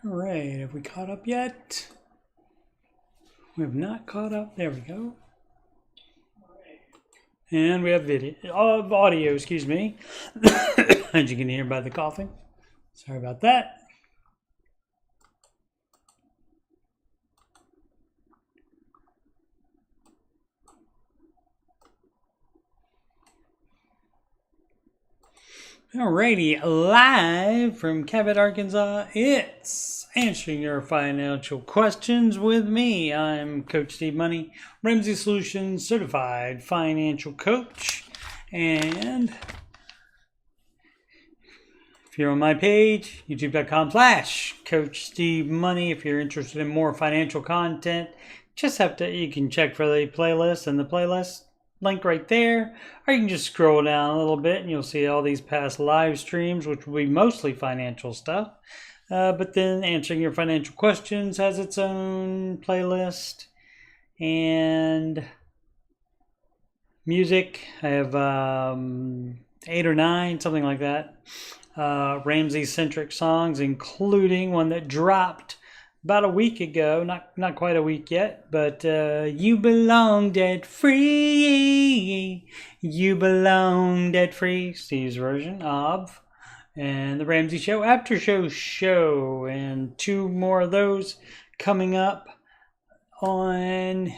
All right, have we caught up yet? We have not caught up. There we go. And we have video, audio, excuse me, as you can hear by the coughing. Sorry about that. Alrighty, live from Cabot, Arkansas, it's Answering Your Financial Questions with me. I'm Coach Steve Money, Ramsey Solutions Certified Financial Coach. And if you're on my page, youtube.com/Coach Steve Money, if you're interested in more financial content, you can check for the playlist and the playlist link right there, or you can just scroll down a little bit and you'll see all these past live streams, which will be mostly financial stuff. But then Answering Your Financial Questions has its own playlist. And music, I have 8 or 9, something like that. Ramsey-centric songs, including one that dropped about a week ago, not quite a week yet, but You Belong Debt Free, You Belong Debt Free, Steve's version of, and the Ramsey Show After Show, and 2 more of those coming up on,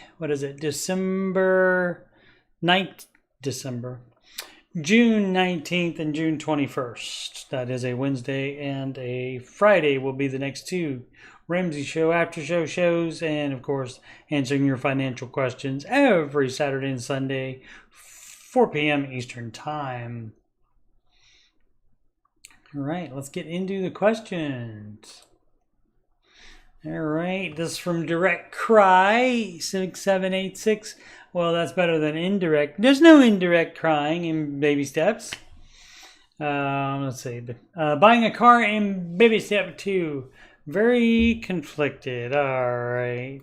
June 19th and June 21st. That is a Wednesday and a Friday will be the next 2 Ramsey Show After Show shows, and of course Answering Your Financial Questions every Saturday and Sunday, 4 p.m. Eastern Time. All right, let's get into the questions. All right, this is from Direct Cry 6786. Well, that's better than indirect. There's no indirect crying in baby steps. Let's see. Buying a car in baby step 2. Very conflicted. All right.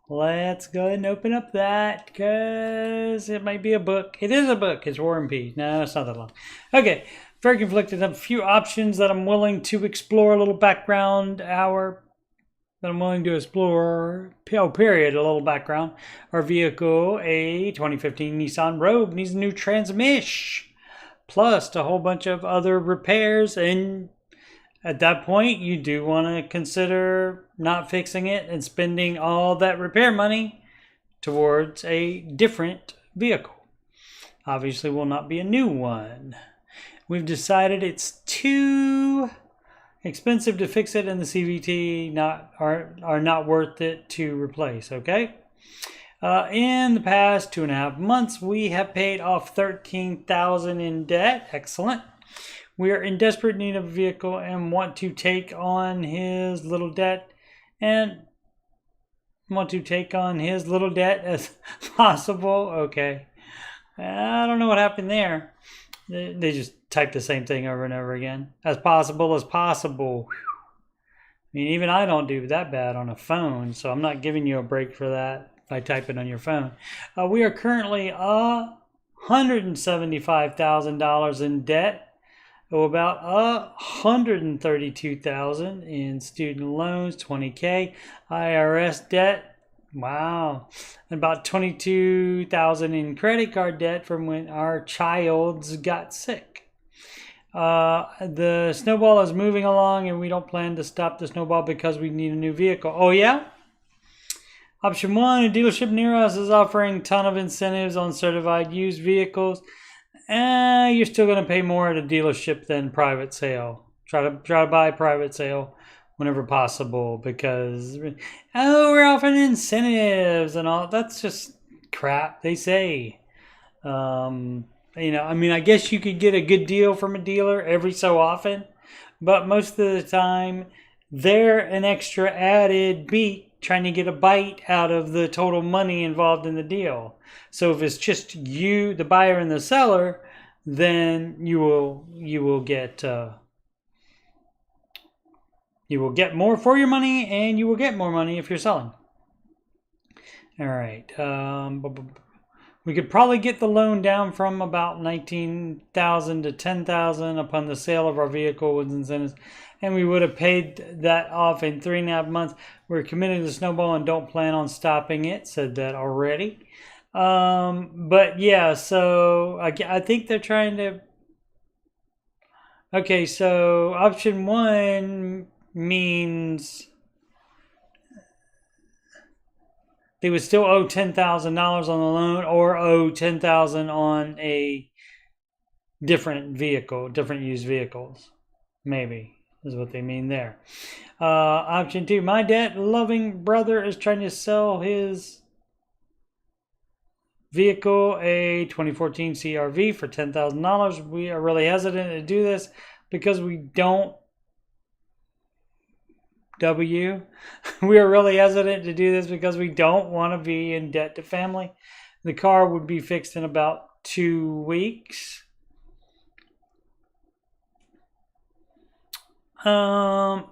Let's go ahead and open up that because it might be a book. It is a book. It's War and Peace. No, it's not that long. Okay. Very conflicted. I have a few options that I'm willing to explore. A little background hour that I'm willing to explore. Period. A little background. Our vehicle, a 2015 Nissan Rogue, needs a new transmission. Plus a whole bunch of other repairs, and at that point, you do want to consider not fixing it and spending all that repair money towards a different vehicle. Obviously, will not be a new one. We've decided it's too expensive to fix it, and the CVT are not worth it to replace. Okay. In the past 2.5 months, we have paid off $13,000 in debt. Excellent. We are in desperate need of a vehicle and want to take on his little debt as possible. Okay. I don't know what happened there. They just typed the same thing over and over again. As possible as possible. I mean, even I don't do that bad on a phone, so I'm not giving you a break for that by typing on your phone. We are currently $175,000 in debt. About $132,000 in student loans, $20K, IRS debt, wow, and about $22,000 in credit card debt from when our childs got sick. The snowball is moving along, and we don't plan to stop the snowball because we need a new vehicle. Oh yeah? Option 1, a dealership near us is offering a ton of incentives on certified used vehicles. You're still going to pay more at a dealership than private sale. Try to buy private sale whenever possible because, we're offering incentives and all. That's just crap, they say. I guess you could get a good deal from a dealer every so often, but most of the time, they're an extra added beat trying to get a bite out of the total money involved in the deal. So if it's just you, the buyer and the seller, then you will get more for your money, and you will get more money if you're selling. All right. We could probably get the loan down from about $19,000 to $10,000 upon the sale of our vehicle with incentives, and we would have paid that off in 3.5 months. We're committed to snowball and don't plan on stopping it. Said that already. But yeah, so I think they're trying to. Okay, so option 1 means they would still owe $10,000 on the loan or owe $10,000 on a different vehicle, different used vehicles. Maybe is what they mean there. Option 2, my debt-loving brother is trying to sell his vehicle, a 2014 CRV, for $10,000. We are really hesitant to do this because we don't we are really hesitant to do this because we don't want to be in debt to family. The car would be fixed in about 2 weeks. Yeah,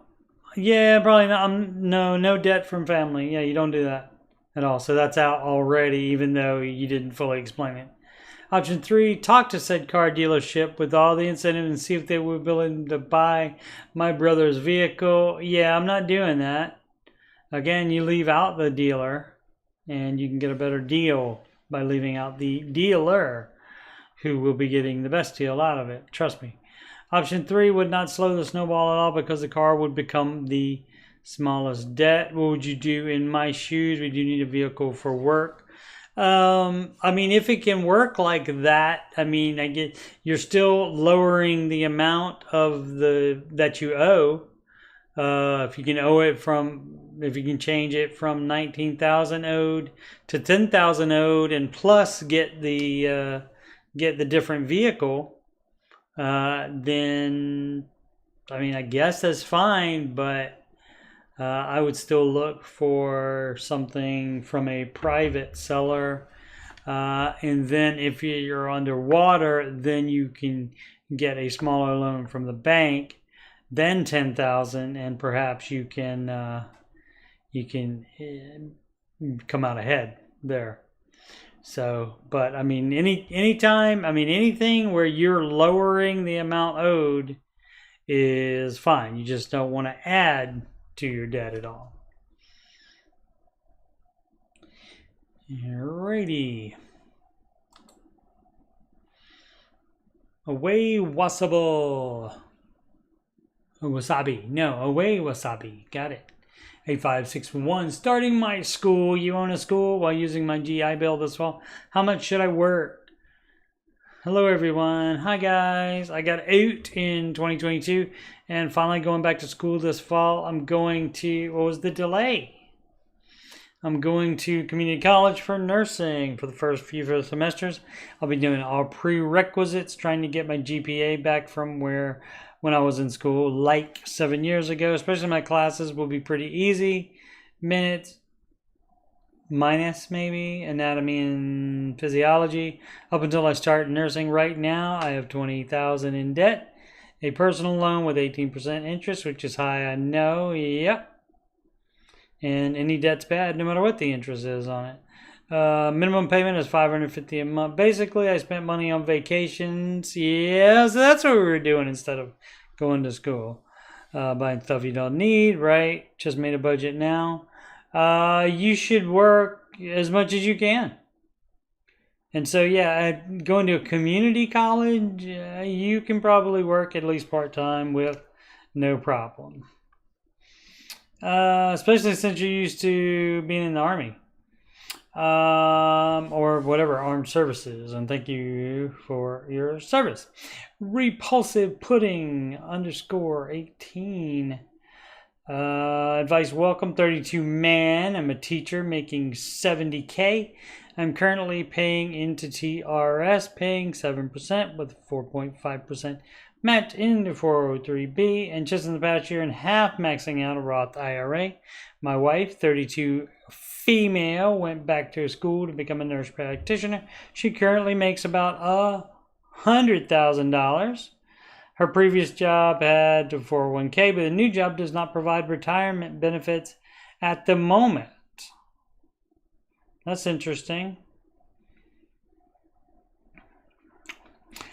probably not. No debt from family. Yeah, you don't do that at all. So that's out already, even though you didn't fully explain it. Option 3, talk to said car dealership with all the incentives and see if they would be willing to buy my brother's vehicle. Yeah, I'm not doing that. Again, you leave out the dealer and you can get a better deal by leaving out the dealer, who will be getting the best deal out of it. Trust me. Option 3 would not slow the snowball at all because the car would become the smallest debt. What would you do in my shoes? We do need a vehicle for work. I mean, if it can work like that, I mean, I get you're still lowering the amount of that you owe. If you can change it from 19,000 owed to 10,000 owed, and plus get the different vehicle, then I mean, I guess that's fine, but I would still look for something from a private seller. And then if you're underwater, then you can get a smaller loan from the bank, then 10,000, and perhaps you can come out ahead there. So, but I mean, anything where you're lowering the amount owed is fine. You just don't want to add to your debt at all. Alrighty. Away wasabi. Wasabi. No, away wasabi. Got it. 8561. Starting my school. You own a school while using my GI Bill this fall. How much should I work? Hello everyone. Hi guys. I got out in 2022 and finally going back to school this fall. I'm going to, what was the delay? I'm going to community college for nursing for the first few semesters. I'll be doing all prerequisites, trying to get my GPA back from when I was in school like 7 years ago. Especially my classes will be pretty easy. Minutes minus maybe anatomy and physiology up until I start nursing. Right now I have $20,000 in debt, a personal loan with 18% interest, which is high, I know. Yep. And any debt's bad no matter what the interest is on it. Minimum payment is $550 a month. Basically, I spent money on vacations. Yeah, so that's what we were doing instead of going to school. Buying stuff you don't need, right? Just made a budget now. You should work as much as you can. And so, yeah, going to a community college, you can probably work at least part-time with no problem. Especially since you're used to being in the Army. Or whatever, armed services. And thank you for your service. Repulsive Pudding _18. Advice welcome, 32 man. I'm a teacher making $70K. I'm currently paying into TRS, paying 7% with 4.5% matched into 403B, and just in the past year and a half maxing out a Roth IRA. My wife, 32 female, went back to school to become a nurse practitioner. She currently makes about $100,000. Her previous job had a 401k, but the new job does not provide retirement benefits at the moment. That's interesting.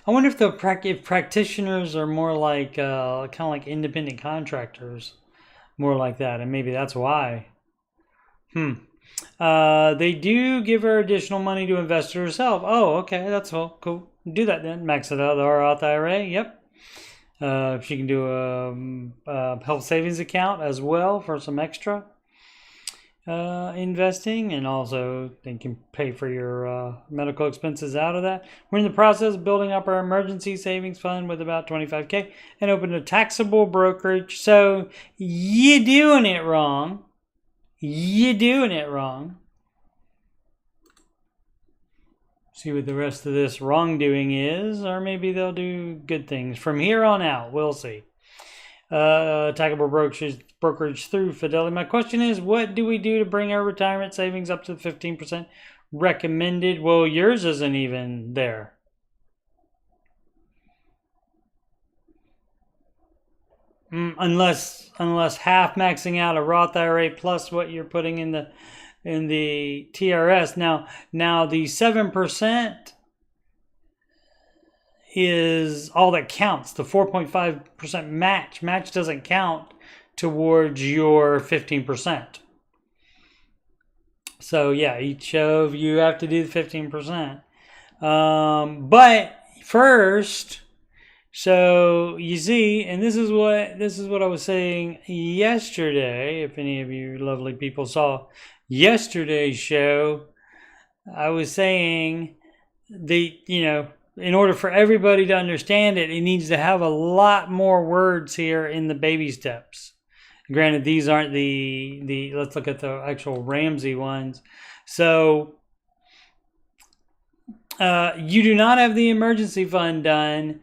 I wonder if if practitioners are more like kind of like independent contractors, more like that, and maybe that's why. They do give her additional money to invest herself. Oh, okay, that's all cool. Do that then. Max it out the Roth IRA. Yep. She can do a health savings account as well for some extra investing, and also they can pay for your medical expenses out of that. We're in the process of building up our emergency savings fund with about $25K and open a taxable brokerage. So you're doing it wrong. You're doing it wrong. See what the rest of this wrongdoing is, or maybe they'll do good things from here on out. We'll see. Taxable brokerage through Fidelity. My question is, what do we do to bring our retirement savings up to the 15% recommended? Well, yours isn't even there. Unless half maxing out a Roth IRA plus what you're putting in the TRS. Now the 7% is all that counts. The 4.5% match doesn't count towards your 15%. So yeah, each of you have to do the 15%. But first, so you see, and this is what I was saying yesterday. If any of you lovely people saw yesterday's show, I was saying in order for everybody to understand it, it needs to have a lot more words here in the baby steps. Granted, these aren't the let's look at the actual Ramsey ones. So you do not have the emergency fund done.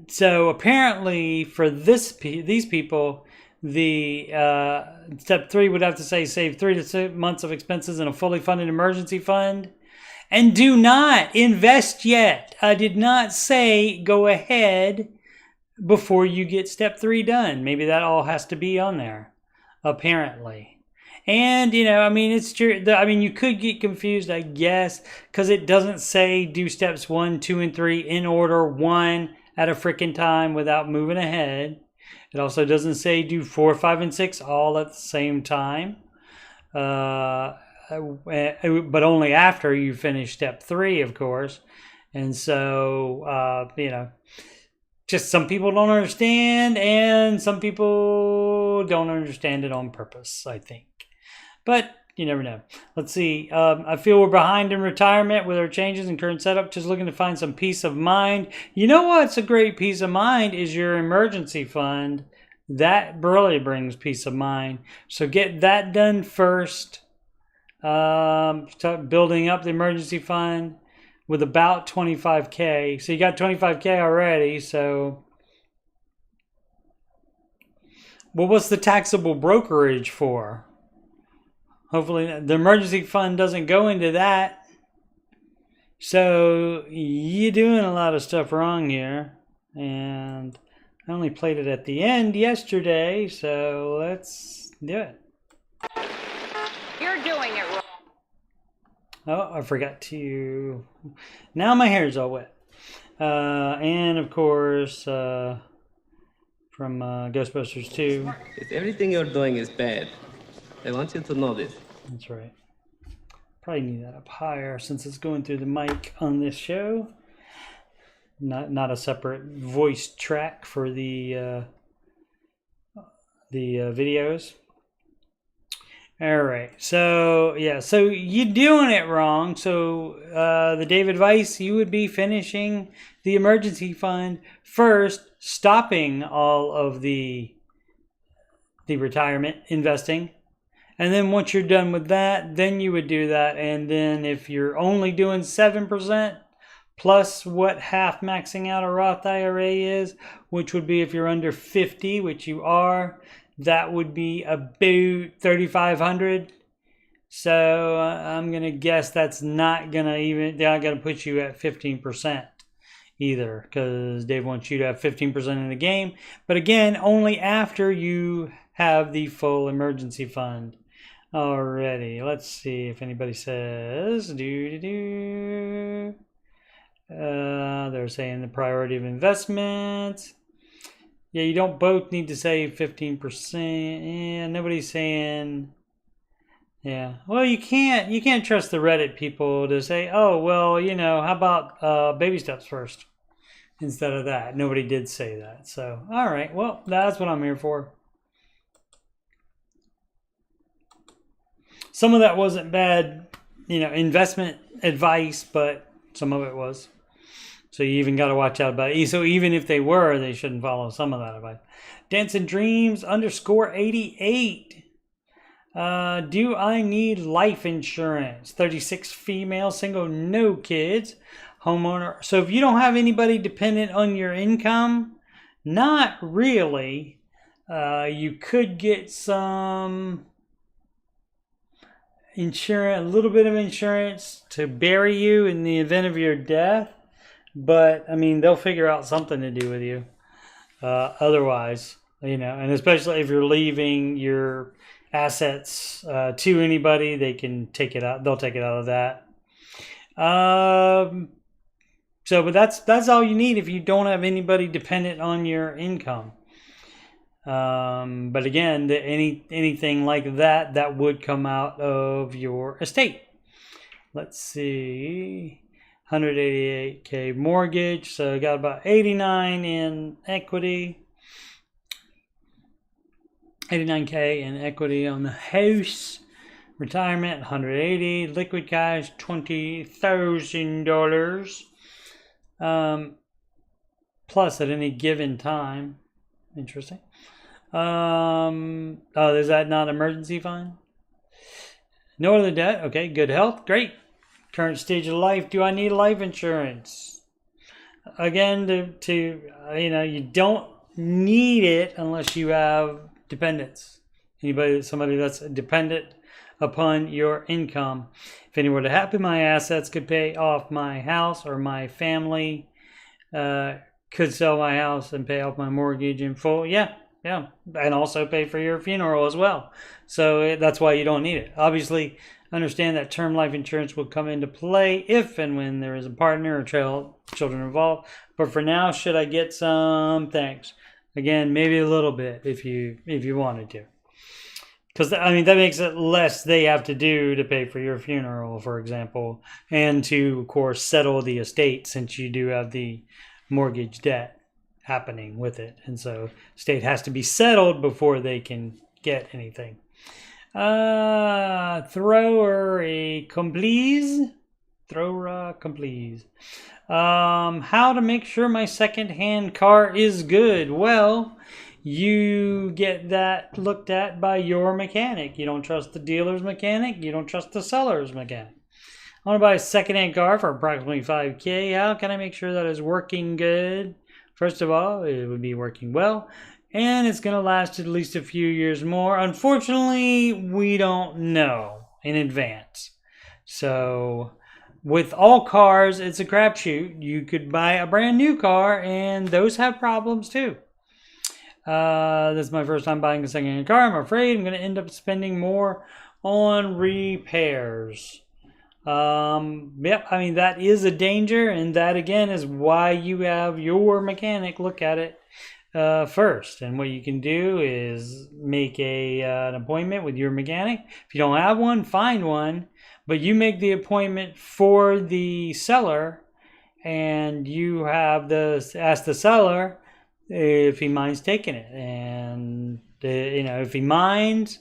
So apparently for these people, the step 3 would have to say save 3 to 6 months of expenses in a fully funded emergency fund. And do not invest yet. I did not say go ahead before you get step 3 done. Maybe that all has to be on there, apparently. And, it's true. You could get confused, I guess, because it doesn't say do steps 1, 2, and 3 in order, one at a freaking time without moving ahead. It also doesn't say do 4, 5, and 6 all at the same time. But only after you finish step 3, of course. And so, just some people don't understand, and some people don't understand it on purpose, I think. But you never know. Let's see. I feel we're behind in retirement with our changes and current setup. Just looking to find some peace of mind. You know what's a great peace of mind is your emergency fund. That really brings peace of mind. So get that done first. Start building up the emergency fund with about 25K. So you got 25K already. So, well, what's the taxable brokerage for? Hopefully the emergency fund doesn't go into that. So you're doing a lot of stuff wrong here. And I only played it at the end yesterday. So let's do it. You're doing it wrong. Oh, I forgot to... Now my hair's all wet. And of course, from Ghostbusters 2. If everything you're doing is bad, I want you to know this. That's right. Probably need that up higher since it's going through the mic on this show. Not a separate voice track for the videos. All right. So yeah. So you're doing it wrong. So the David Weiss, you would be finishing the emergency fund first, stopping all of the retirement investing. And then once you're done with that, then you would do that. And then if you're only doing 7% plus what half maxing out a Roth IRA is, which would be if you're under 50, which you are, that would be about $3,500. So I'm going to guess that's not going to they're not going to put you at 15% either, because Dave wants you to have 15% in the game. But again, only after you have the full emergency fund. Alrighty, let's see if anybody says They're saying the priority of investments. Yeah, you don't both need to save 15%. Yeah, nobody's saying. Yeah, well, you can't trust the Reddit people to say, oh, well, you know, how about baby steps first instead of that. Nobody did say that. So, all right, well, that's what I'm here for. Some of that wasn't bad, you know, investment advice, but some of it was. So you even got to watch out about it. So even if they were, they shouldn't follow some of that advice. Dancing Dreams _88. Do I need life insurance? 36 female, single, no kids, homeowner. So if you don't have anybody dependent on your income, not really. You could get some insurance, a little bit of insurance to bury you in the event of your death. But, I mean, they'll figure out something to do with you. Otherwise, you know, and especially if you're leaving your assets to anybody, they can take it out. They'll take it out of that. But that's all you need if you don't have anybody dependent on your income. But again, anything like that would come out of your estate. Let's see. 188K mortgage, so got about 89 in equity. 89K in equity on the house. Retirement 180. Liquid cash $20,000. Plus at any given time. Interesting. Oh, is that not emergency fund? No other debt. Okay, good health. Great. Current stage of life. Do I need life insurance? Again, to you know, you don't need it unless you have dependents. Somebody that's dependent upon your income. If anything were to happen, my assets could pay off my house, or my family could sell my house and pay off my mortgage in full. Yeah, and also pay for your funeral as well. So that's why you don't need it. Obviously, understand that term life insurance will come into play if and when there is a partner or children involved. But for now, should I get some? Thanks. Again, maybe a little bit if you wanted to. Because, I mean, that makes it less they have to do to pay for your funeral, for example. And to, of course, settle the estate, since you do have the mortgage debt happening with it. And so state has to be settled before they can get anything. Thrower complees. How to make sure my second-hand car is good? Well, you get that looked at by your mechanic. You don't trust the dealer's mechanic. You don't trust the seller's mechanic. I want to buy a second-hand car for approximately $5K. How can I make sure that it's working good? First of all, it would be working well, and it's going to last at least a few years more. Unfortunately, we don't know in advance. So with all cars, it's a crapshoot. You could buy a brand new car, and those have problems too. This is my first time buying a second-hand car. I'm afraid I'm going to end up spending more on repairs. Yep, I mean, that is a danger, and that again is why you have your mechanic look at it first. And what you can do is make an appointment with your mechanic. If you don't have one, find one, but you make the appointment for the seller, and you have ask the seller if he minds taking it. And if he minds,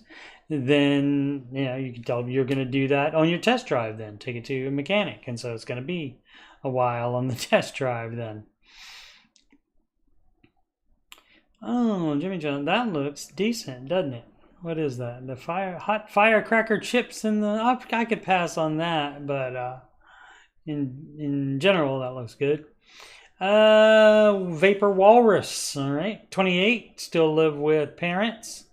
then you can tell him you're going to do that on your test drive. Then take it to a mechanic, and so it's going to be a while on the test drive then. Oh, Jimmy John, that looks decent, doesn't it? What is that? The hot firecracker chips in the. I could pass on that, but in general, that looks good. Vapor Walrus. All right, 28. Still live with parents.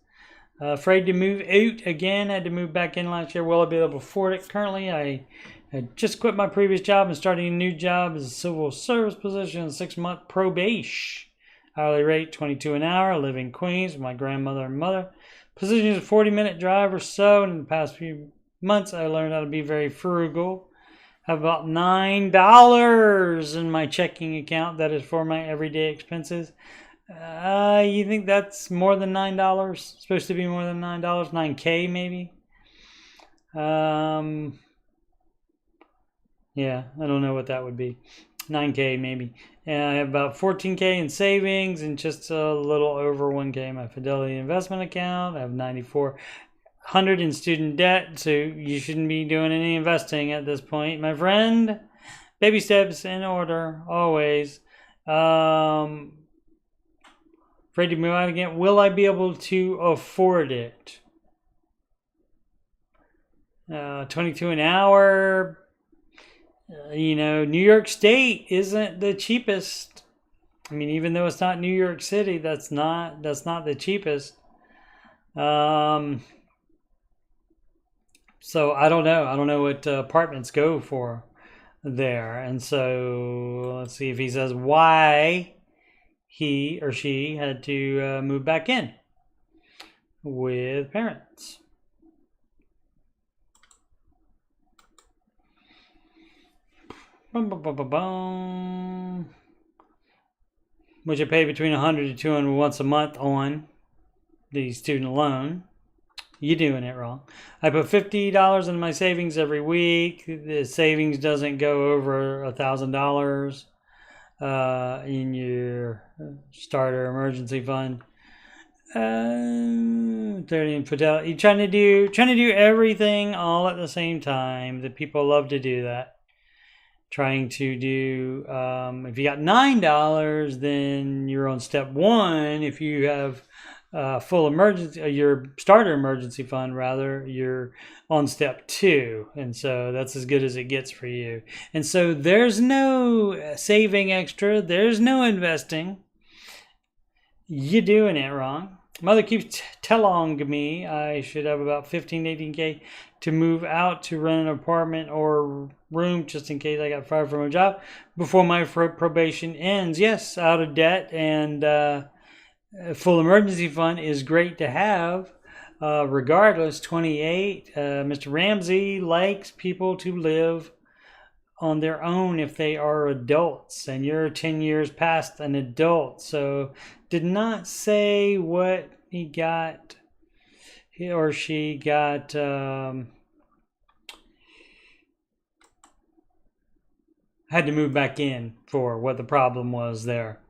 Afraid to move out again. Had to move back in last year. Will I be able to afford it? Currently, I just quit my previous job and starting a new job as a civil service position, 6-month probation. Hourly rate $22 an hour. I live in Queens with my grandmother and mother. Position is a 40-minute drive or so. And in the past few months, I learned how to be very frugal. I have about $9 in my checking account. That is for my everyday expenses. You think that's more than $9? Supposed to be more than $9? $9K maybe? Yeah, I don't know what that would be. 9K maybe. And I have about 14K in savings and just a little over 1K in my Fidelity investment account. I have 9,400 in student debt, so you shouldn't be doing any investing at this point, my friend. Baby steps in order, always. Afraid to move out again. Will I be able to afford it? 22 an hour. New York State isn't the cheapest. I mean, even though it's not New York City, that's not the cheapest. So I don't know. I don't know what apartments go for there. And so let's see if he says why he or she had to move back in with parents. Which I pay between 100 to 200 once a month on the student loan. You're doing it wrong. I put $50 in my savings every week. The savings doesn't go over $1,000 in your starter emergency fund. 30 in Fidelity. You're trying to do everything all at the same time. The people love to do that. Trying to do, if you got $9, then you're on step 1. If you have full emergency, your starter emergency fund rather, you're on step 2. And so that's as good as it gets for you. And so there's no saving extra. There's no investing. You're doing it wrong. Mother keeps telling me I should have about 15 to 18K to move out to rent an apartment or room just in case I got fired from a job before my probation ends. Yes, out of debt and full emergency fund is great to have. Regardless, 28, Mr. Ramsey likes people to live on their own if they are adults, and you're 10 years past an adult. So did not say what he or she got had to move back in for, what the problem was there.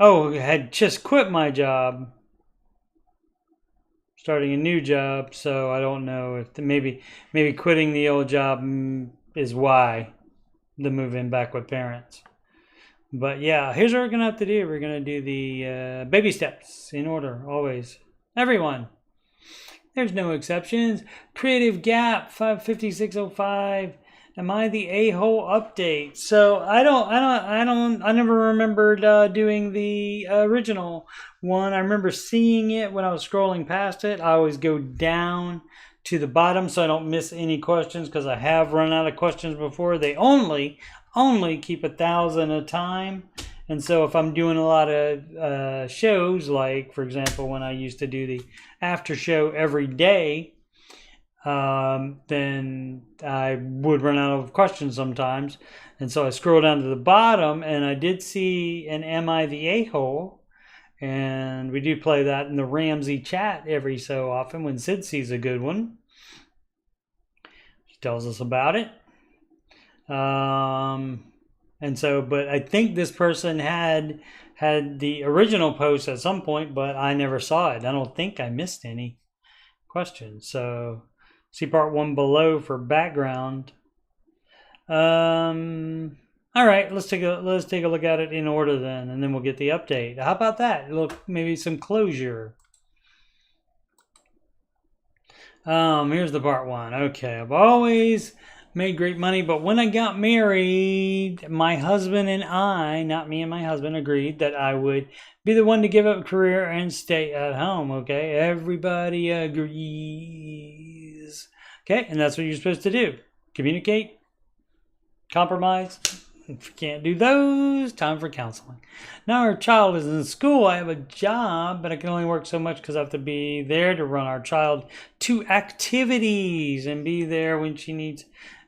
Oh, had just quit my job, starting a new job. So I don't know if maybe quitting the old job is why the move in back with parents. But yeah, here's what we're gonna have to do. We're gonna do the baby steps in order, always. Everyone. There's no exceptions. Creative Gap 55605. Am I the a-hole update? So I never remembered doing the original one. I remember seeing it when I was scrolling past it. I always go down to the bottom so I don't miss any questions, because I have run out of questions before. They only keep 1,000 a time. And so if I'm doing a lot of shows, like for example when I used to do the after show every day, then I would run out of questions sometimes. And so I scroll down to the bottom, and I did see an Am I the A-hole? And we do play that in the Ramsey chat every so often when Sid sees a good one. She tells us about it. And so, but I think this person had the original post at some point, but I never saw it. I don't think I missed any questions. So see part 1 below for background. All right, let's take a look at it in order then, and then we'll get the update. How about that? Look, maybe some closure. Here's the part 1. Okay, I've always made great money, but when I got married, my husband and I, not me and my husband, agreed that I would be the one to give up career and stay at home. Okay, everybody agrees. Okay, and that's what you're supposed to do. Communicate, compromise, If you can't do those, time for counseling. Now our child is in school. I have a job, but I can only work so much because I have to be there to run our child to activities and be there when she needs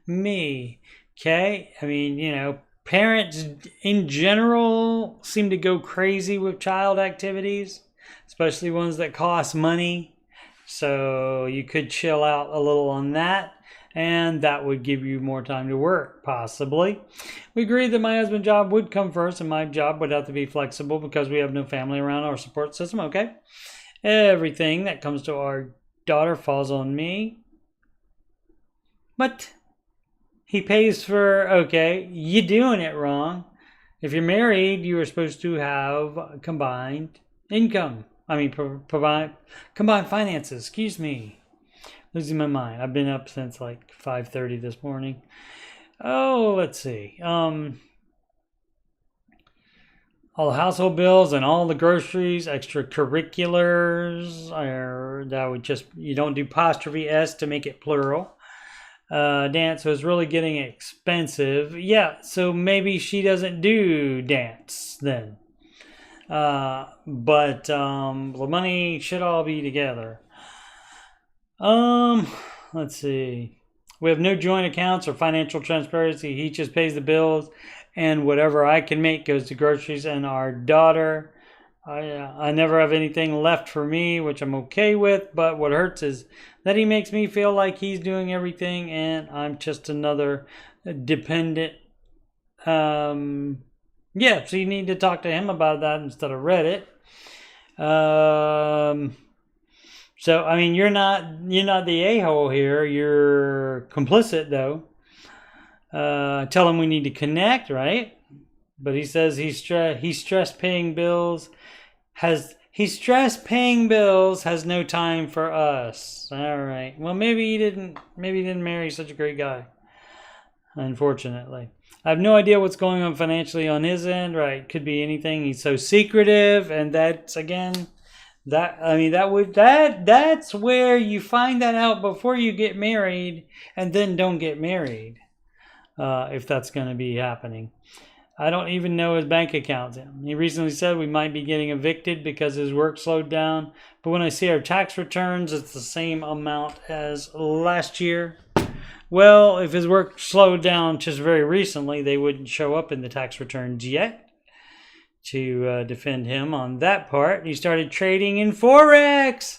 me. Okay? I mean, you know, parents in general seem to go crazy with child activities, especially ones that cost money. So you could chill out a little on that, and that would give you more time to work, possibly. We agreed that my husband's job would come first, and my job would have to be flexible because we have no family around our support system. Okay. Everything that comes to our daughter falls on me. But he pays for, okay, you're doing it wrong. If you're married, you are supposed to have combined income. I mean, provide combined finances. Excuse me. Losing my mind. I've been up since like 5:30 this morning. Oh, let's see. All the household bills and all the groceries, extracurriculars, that would just, you don't do apostrophe S to make it plural. Dance was really getting expensive. Yeah, so maybe she doesn't do dance then. But the money should all be together. Let's see. We have no joint accounts or financial transparency. He just pays the bills, and whatever I can make goes to groceries and our daughter. I never have anything left for me, which I'm okay with, but what hurts is that he makes me feel like he's doing everything and I'm just another dependent. Yeah, so you need to talk to him about that instead of Reddit. So, I mean, you're not the a-hole here. You're complicit, though. Tell him we need to connect, right? But he says he's stressed paying bills. Has no time for us. All right. Well, maybe he didn't marry such a great guy. Unfortunately. I have no idea what's going on financially on his end, right? Could be anything. He's so secretive, and that's again, that's where you find that out before you get married, and then don't get married, if that's going to be happening. I don't even know his bank account. He recently said we might be getting evicted because his work slowed down, but when I see our tax returns, it's the same amount as last year. Well, if his work slowed down just very recently, they wouldn't show up in the tax returns yet. To defend him on that part, he started trading in Forex,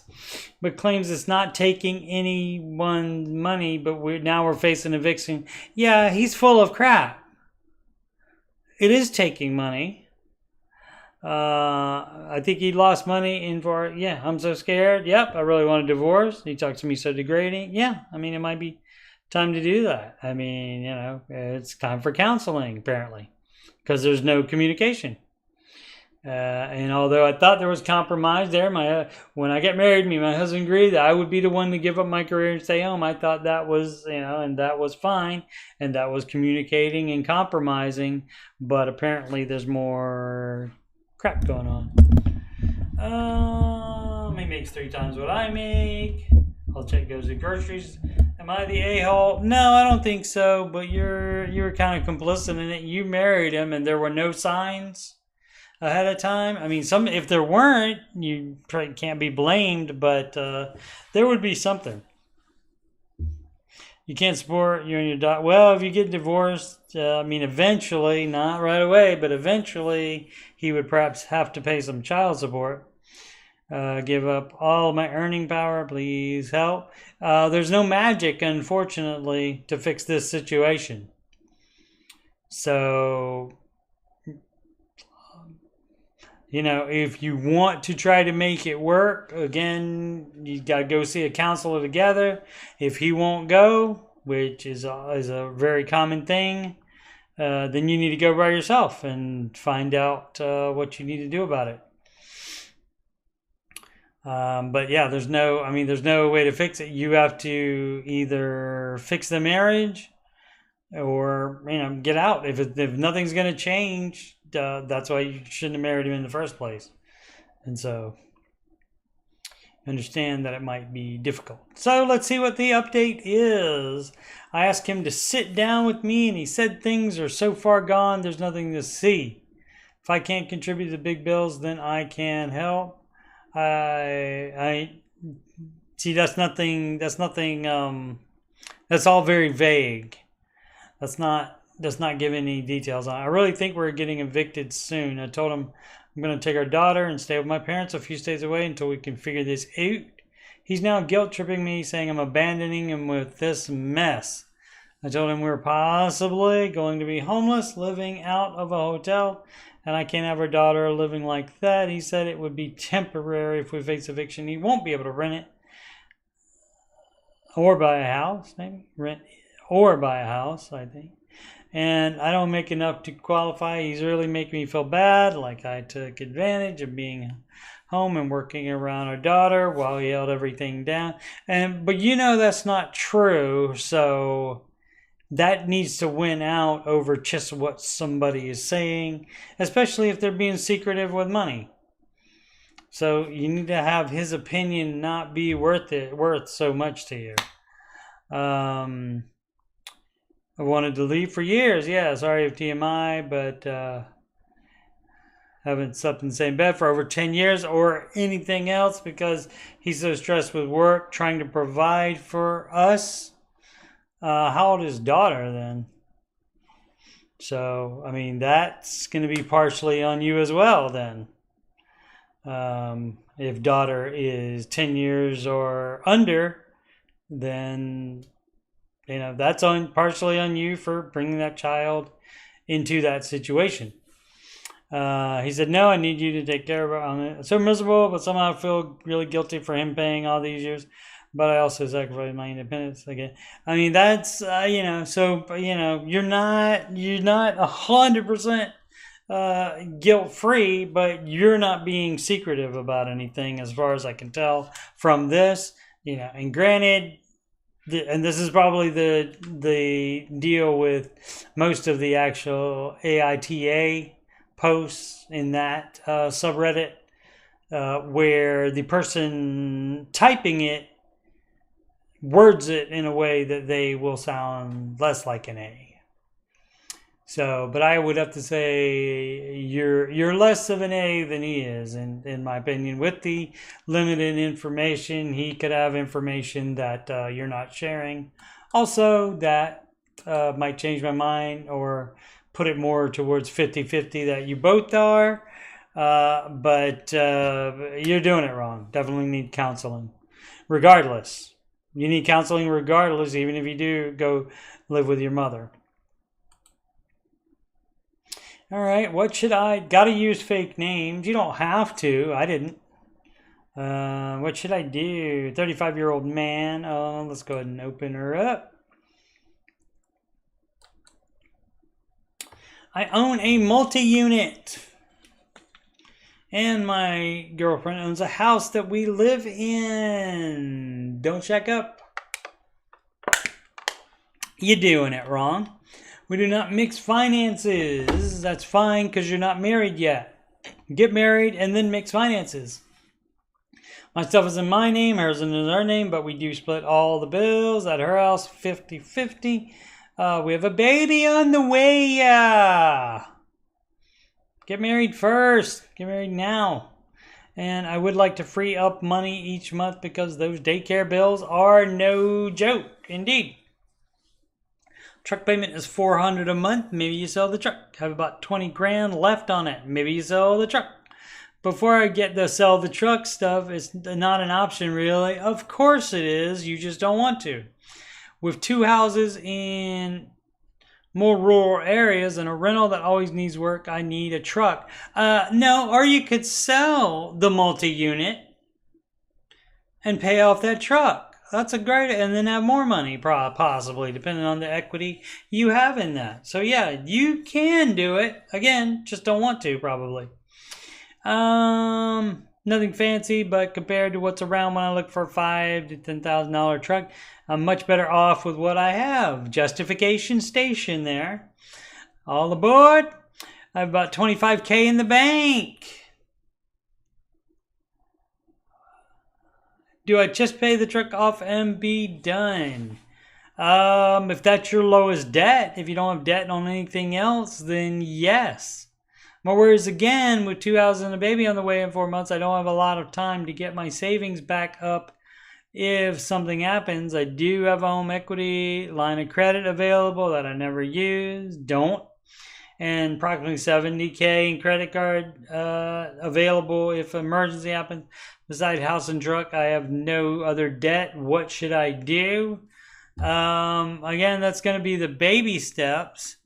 but claims it's not taking anyone's money, but we're facing eviction. Yeah, he's full of crap. It is taking money. I think he lost money in Forex. Yeah, I'm so scared. Yep, I really want a divorce. He talks to me so degrading. Yeah, I mean, it might be time to do that. I mean, you know, it's time for counseling, apparently, because there's no communication. And although I thought there was compromise there, when I get married, my husband agreed that I would be the one to give up my career and stay home. I thought that was, and that was fine, and that was communicating and compromising. But apparently, there's more crap going on. He makes 3 times what I make. I'll check goes to groceries. Am I the a-hole? No, I don't think so. But you're kind of complicit in it. You married him, and there were no signs ahead of time. I mean, if there weren't, you probably can't be blamed, but there would be something. You can't support you and your daughter. Well, if you get divorced, eventually, not right away, but eventually, he would perhaps have to pay some child support. Give up all my earning power, please help. There's no magic, unfortunately, to fix this situation. So, if you want to try to make it work, again, you got to go see a counselor together. If he won't go, which is a very common thing, then you need to go by yourself and find out what you need to do about it. But yeah, there's no way to fix it. You have to either fix the marriage or, get out. If nothing's going to change, that's why you shouldn't have married him in the first place. And so, understand that it might be difficult. So let's see what the update is. I asked him to sit down with me, and he said things are so far gone, there's nothing to see. If I can't contribute to the big bills, then I can help. I see. That's nothing. That's all very vague. Does not give any details on it. I really think we're getting evicted soon. I told him I'm going to take our daughter and stay with my parents a few stays away until we can figure this out. He's now guilt tripping me, saying I'm abandoning him with this mess. I told him we were possibly going to be homeless, living out of a hotel, and I can't have our daughter living like that. He said it would be temporary if we face eviction. He won't be able to rent it or buy a house, maybe rent or buy a house, I think. And I don't make enough to qualify. He's really making me feel bad, like I took advantage of being home and working around our daughter while he held everything down. But you know that's not true, so that needs to win out over just what somebody is saying, especially if they're being secretive with money. So you need to have his opinion not be worth so much to you. I wanted to leave for years. Yeah, sorry if TMI, but haven't slept in the same bed for over 10 years or anything else because he's so stressed with work, trying to provide for us. How old is his daughter then? So, I mean, that's going to be partially on you as well then. If daughter is 10 years or under, then, you know, that's partially on you for bringing that child into that situation. He said, no, I need you to take care of her. I'm so miserable, but somehow I feel really guilty for him paying all these years. But I also sacrificed my independence again. I mean, that's, so, you're not 100% guilt-free, but you're not being secretive about anything as far as I can tell from this, and granted, and this is probably the deal with most of the actual AITA posts in that subreddit, where the person typing it words it in a way that they will sound less like an A. So, but I would have to say you're less of an A than he is, in my opinion. With the limited information, he could have information that you're not sharing. Also, that might change my mind or put it more towards 50-50 that you both are. But you're doing it wrong. Definitely need counseling. Regardless. You need counseling regardless, even if you do go live with your mother. All right, what should I... Got to use fake names. You don't have to. I didn't. What should I do? 35-year-old man. Let's go ahead and open her up. I own a multi-unit. And my girlfriend owns a house that we live in. Don't check up. You're doing it wrong. We do not mix finances. That's fine because you're not married yet. Get married and then mix finances. My stuff is in my name, hers is in her name, but we do split all the bills at her house 50-50. We have a baby on the way. Get married first. Get married now. And I would like to free up money each month because those daycare bills are no joke. Indeed. Truck payment is $400 a month. Maybe you sell the truck. Have about 20 grand left on it. Maybe you sell the truck. Before I get the sell the truck stuff, it's not an option really. Of course it is. You just don't want to. With 2 houses in more rural areas and a rental that always needs work, I need a truck. No, or you could sell the multi-unit and pay off that truck. That's a great, and then have more money possibly, depending on the equity you have in that. So yeah, you can do it. Again, just don't want to probably. Nothing fancy, but compared to what's around when I look for a $5,000 to $10,000 truck, I'm much better off with what I have. Justification station there. All aboard. I have about $25K in the bank. Do I just pay the truck off and be done? If that's your lowest debt, if you don't have debt on anything else, then yes. But whereas again, with 2 houses and a baby on the way in 4 months, I don't have a lot of time to get my savings back up. If something happens, I do have a home equity line of credit available that I never use. Don't. And approximately $70K in credit card available if an emergency happens. Besides house and truck, I have no other debt. What should I do? Again, that's going to be the baby steps.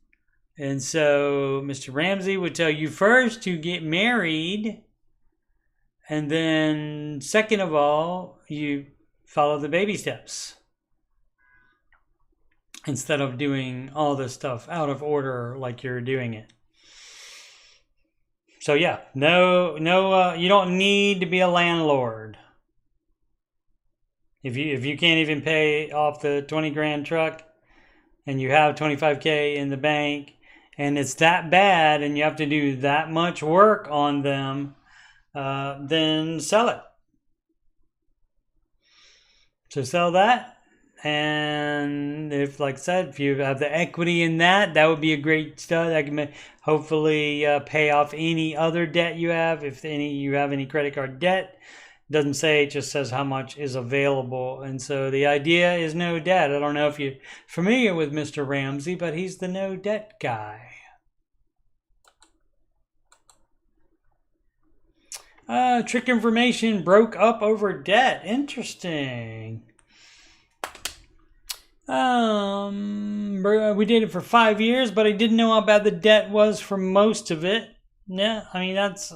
And so Mr. Ramsey would tell you first to get married. And then second of all, you follow the baby steps. Instead of doing all this stuff out of order like you're doing it. So yeah, no, you don't need to be a landlord. If you can't even pay off the 20 grand truck and you have 25K in the bank and it's that bad and you have to do that much work on them, then sell it. So sell that. And if, like I said, if you have the equity in that, that would be a great start. That can hopefully pay off any other debt you have. If you have any credit card debt, it doesn't say, it just says how much is available. And so the idea is no debt. I don't know if you're familiar with Mr. Ramsey, but he's the no debt guy. Trick information broke up over debt. Interesting. We dated for 5 years, but I didn't know how bad the debt was for most of it. Yeah, I mean, that's,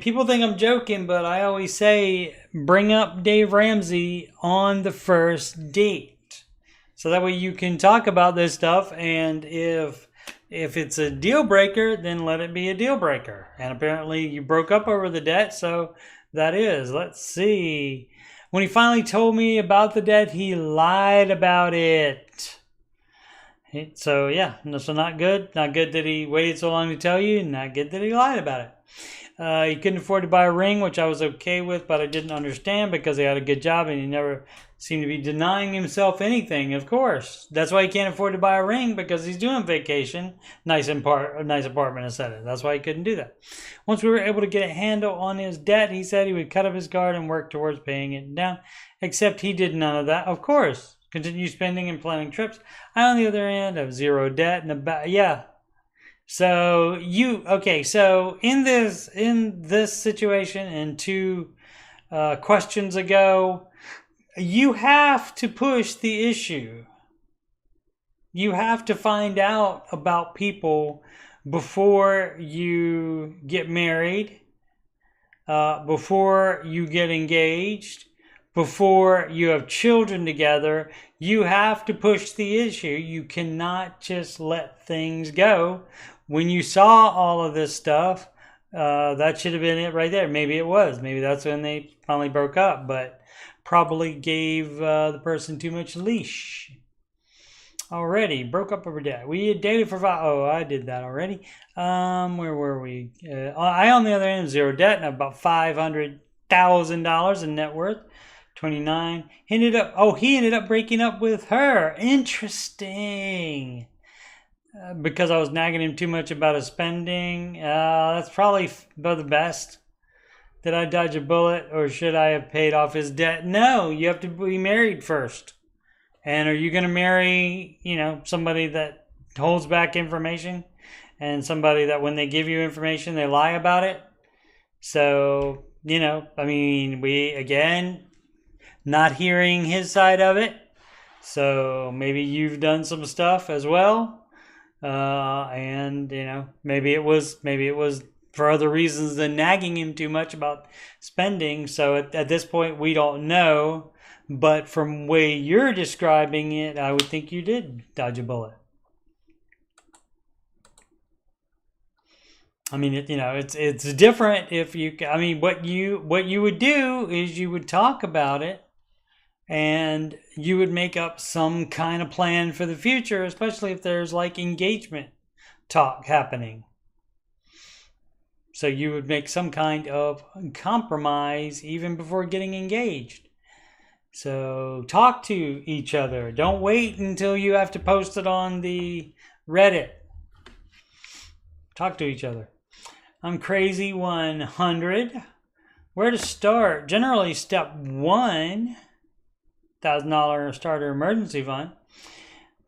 people think I'm joking, but I always say bring up Dave Ramsey on the first date. So that way you can talk about this stuff, and if it's a deal breaker, then let it be a deal breaker. And apparently you broke up over the debt, so that is. Let's see. When he finally told me about the debt, he lied about it. So yeah, so not good. Not good that he waited so long to tell you. Not good that he lied about it. He couldn't afford to buy a ring, which I was okay with, but I didn't understand because he had a good job and he never seemed to be denying himself anything. Of course, that's why he can't afford to buy a ring, because he's doing vacation, nice apartment, etc. That's why he couldn't do that. Once we were able to get a handle on his debt, he said he would cut up his guard and work towards paying it down. Except he did none of that. Of course, continue spending and planning trips. I, on the other hand, have zero debt and yeah. So so in this situation, and 2 questions ago, you have to push the issue. You have to find out about people before you get married, before you get engaged, before you have children together. You have to push the issue. You cannot just let things go. When you saw all of this stuff, that should have been it right there. Maybe it was. Maybe that's when they finally broke up, but probably gave the person too much leash. Already broke up over debt. We had dated for 5. Oh, I did that already. Where were we? I, on the other hand, have zero debt and about $500,000 in net worth. 29. He ended up breaking up with her. Interesting. Because I was nagging him too much about his spending. That's probably the best. Did I dodge a bullet, or should I have paid off his debt? No, you have to be married first. And are you going to marry, somebody that holds back information, and somebody that when they give you information, they lie about it? So, we, again, not hearing his side of it. So maybe you've done some stuff as well. And maybe it was for other reasons than nagging him too much about spending. So at this point, we don't know. But from the way you're describing it, I would think you did dodge a bullet. I mean, it's different if you. I mean, what you would do is you would talk about it, and you would make up some kind of plan for the future, especially if there's like engagement talk happening. So you would make some kind of compromise even before getting engaged. So talk to each other. Don't wait until you have to post it on the Reddit. Talk to each other. I'm crazy 100. Where to start? Generally, step one, $1,000 starter emergency fund.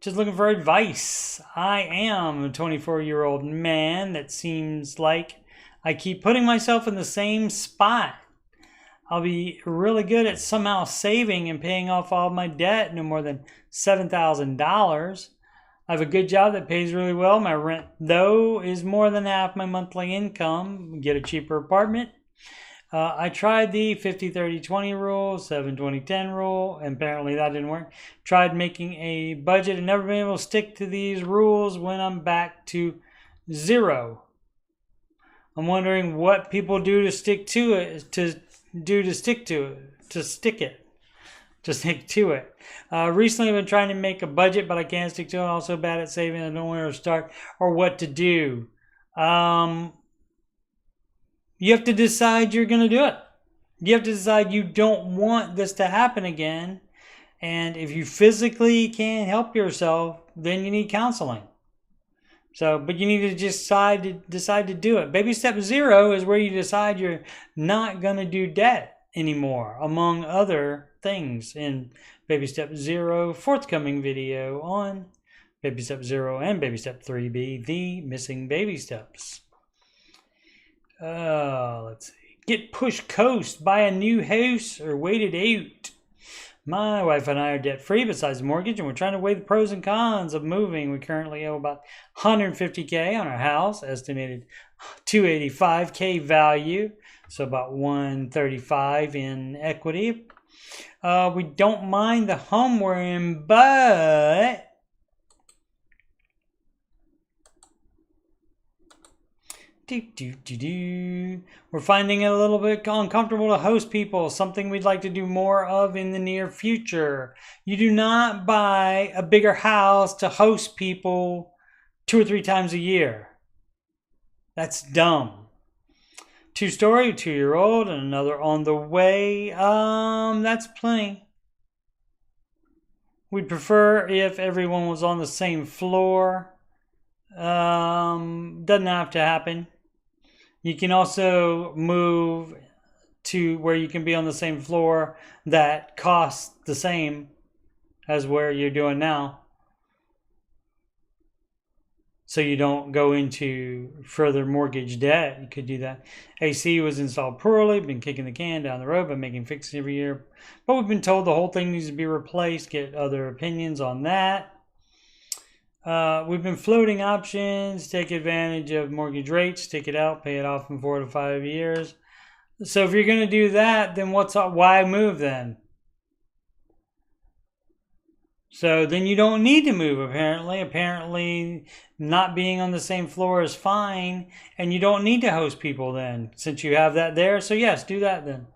Just looking for advice. I am a 24-year-old man that seems like I keep putting myself in the same spot. I'll be really good at somehow saving and paying off all my debt, no more than $7,000. I have a good job that pays really well. My rent, though, is more than half my monthly income. Get a cheaper apartment. I tried the 50-30-20 rule, 7-20-10 rule, and apparently that didn't work. Tried making a budget and never been able to stick to these rules when I'm back to zero. I'm wondering what people do to stick to it, to stick to it. Recently I've been trying to make a budget, but I can't stick to it. I'm also bad at saving. I don't know where to start or what to do. You have to decide you're going to do it. You have to decide you don't want this to happen again. And if you physically can't help yourself, then you need counseling. So, but you need to decide to do it. Baby step 0 is where you decide you're not going to do debt anymore, among other things. In baby step 0, forthcoming video on baby step 0 and baby step 3B, the missing baby steps. Let's see. Get push coast, buy a new house, or wait it out. My wife and I are debt free besides the mortgage, and we're trying to weigh the pros and cons of moving. We currently owe about $150K on our house, estimated $285K value, so about $135 in equity. We don't mind the home we're in, but we're finding it a little bit uncomfortable to host people, something we'd like to do more of in the near future. You do not buy a bigger house to host people 2 or 3 times a year. That's dumb. 2-story, 2-year-old, and another on the way. That's plenty. We'd prefer if everyone was on the same floor. Doesn't have to happen. You can also move to where you can be on the same floor that costs the same as where you're doing now. So you don't go into further mortgage debt. You could do that. AC was installed poorly. Been kicking the can down the road by making fixes every year. But we've been told the whole thing needs to be replaced. Get other opinions on that. We've been floating options, take advantage of mortgage rates, take it out, pay it off in 4 to 5 years. So if you're going to do that, then why move then? So then you don't need to move, apparently. Apparently not being on the same floor is fine, and you don't need to host people then, since you have that there. So yes, do that then.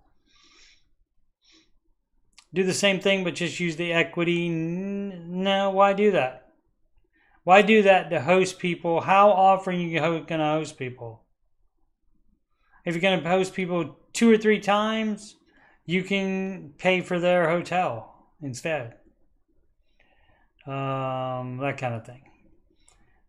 Do the same thing, but just use the equity. No, why do that? Why do that to host people? How often are you going to host people? If you're going to host people 2 or 3 times, you can pay for their hotel instead. That kind of thing.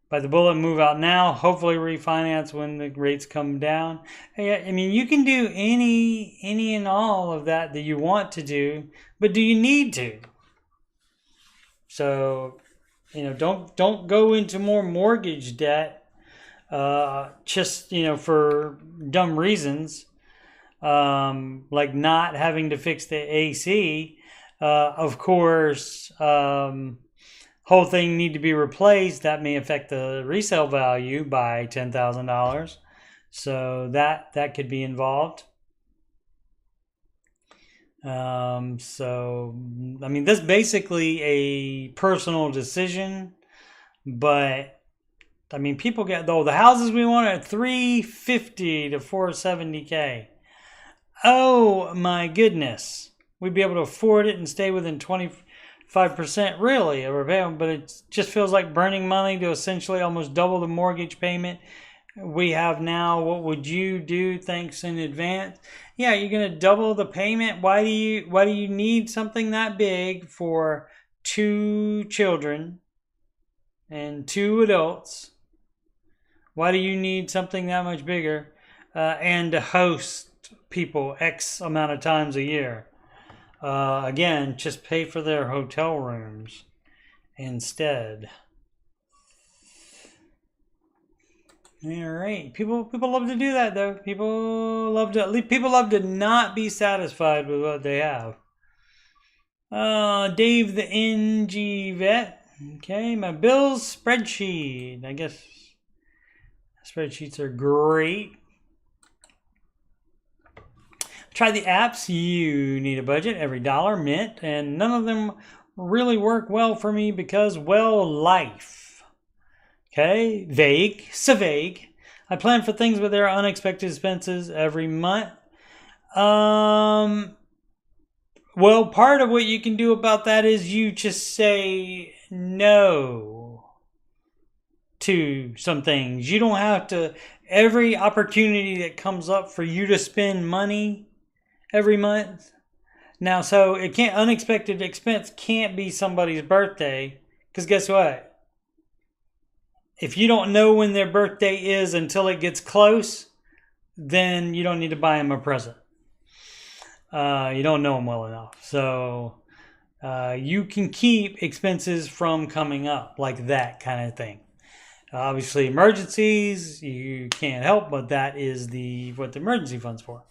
Bite the bullet and move out now. Hopefully refinance when the rates come down. I mean, you can do any and all of that you want to do, but do you need to? So, don't go into more mortgage debt just, for dumb reasons, like not having to fix the AC. Of course, whole thing need to be replaced. That may affect the resale value by $10,000. So that could be involved. So, I mean, this is basically a personal decision, but I mean, people get, though, the houses we want are $350 to $470K. Oh my goodness. We'd be able to afford it and stay within 25% really, but it just feels like burning money to essentially almost double the mortgage payment we have now. What would you do? Thanks in advance. Yeah, you're gonna double the payment. Why do you need something that big for 2 children and 2 adults? Why do you need something that much bigger and to host people X amount of times a year? Again, just pay for their hotel rooms instead. All right, people love to do that though. People love to not be satisfied with what they have. Dave the NG vet. Okay, my bills spreadsheet. I guess spreadsheets are great. Try the apps. You need a budget. Every dollar mint, and none of them really work well for me because, well, life. Okay, vague, so vague. I plan for things, but there are unexpected expenses every month. Well, part of what you can do about that is you just say no to some things. You don't have to, every opportunity that comes up for you to spend money every month. Now, so unexpected expense can't be somebody's birthday, because guess what? If you don't know when their birthday is until it gets close, then you don't need to buy them a present. You don't know them well enough. So you can keep expenses from coming up, like that kind of thing. Obviously, emergencies, you can't help, but that is what the emergency fund's for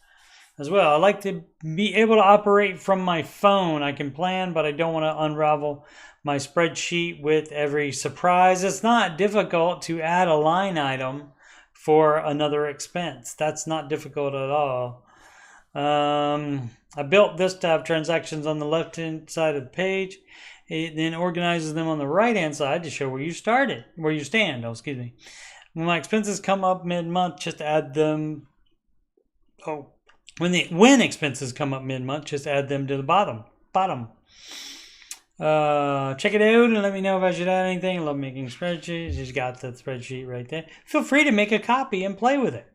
as well. I like to be able to operate from my phone. I can plan, but I don't want to unravel my spreadsheet with every surprise. It's not difficult to add a line item for another expense. That's not difficult at all. I built this to have transactions on the left-hand side of the page. It then organizes them on the right-hand side to show where you stand. Oh, excuse me. When my expenses come up mid-month, just add them. Oh, when expenses come up mid-month, just add them to the bottom. Check it out and let me know if I should add anything. I love making spreadsheets. You just got the spreadsheet right there. Feel free to make a copy and play with it.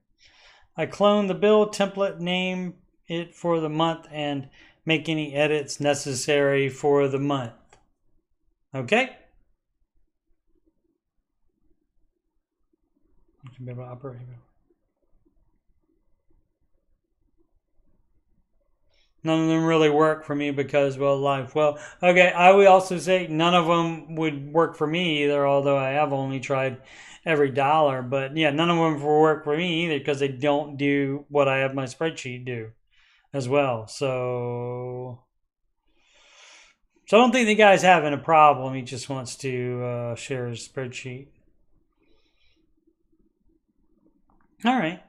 I clone the bill template, name it for the month, and make any edits necessary for the month. Okay? You should be able to operate. None of them really work for me because, well, life. Well, okay, I would also say none of them would work for me either, although I have only tried every dollar. But yeah, none of them will work for me either because they don't do what I have my spreadsheet do as well. So I don't think the guy's having a problem. He just wants to share his spreadsheet. All right.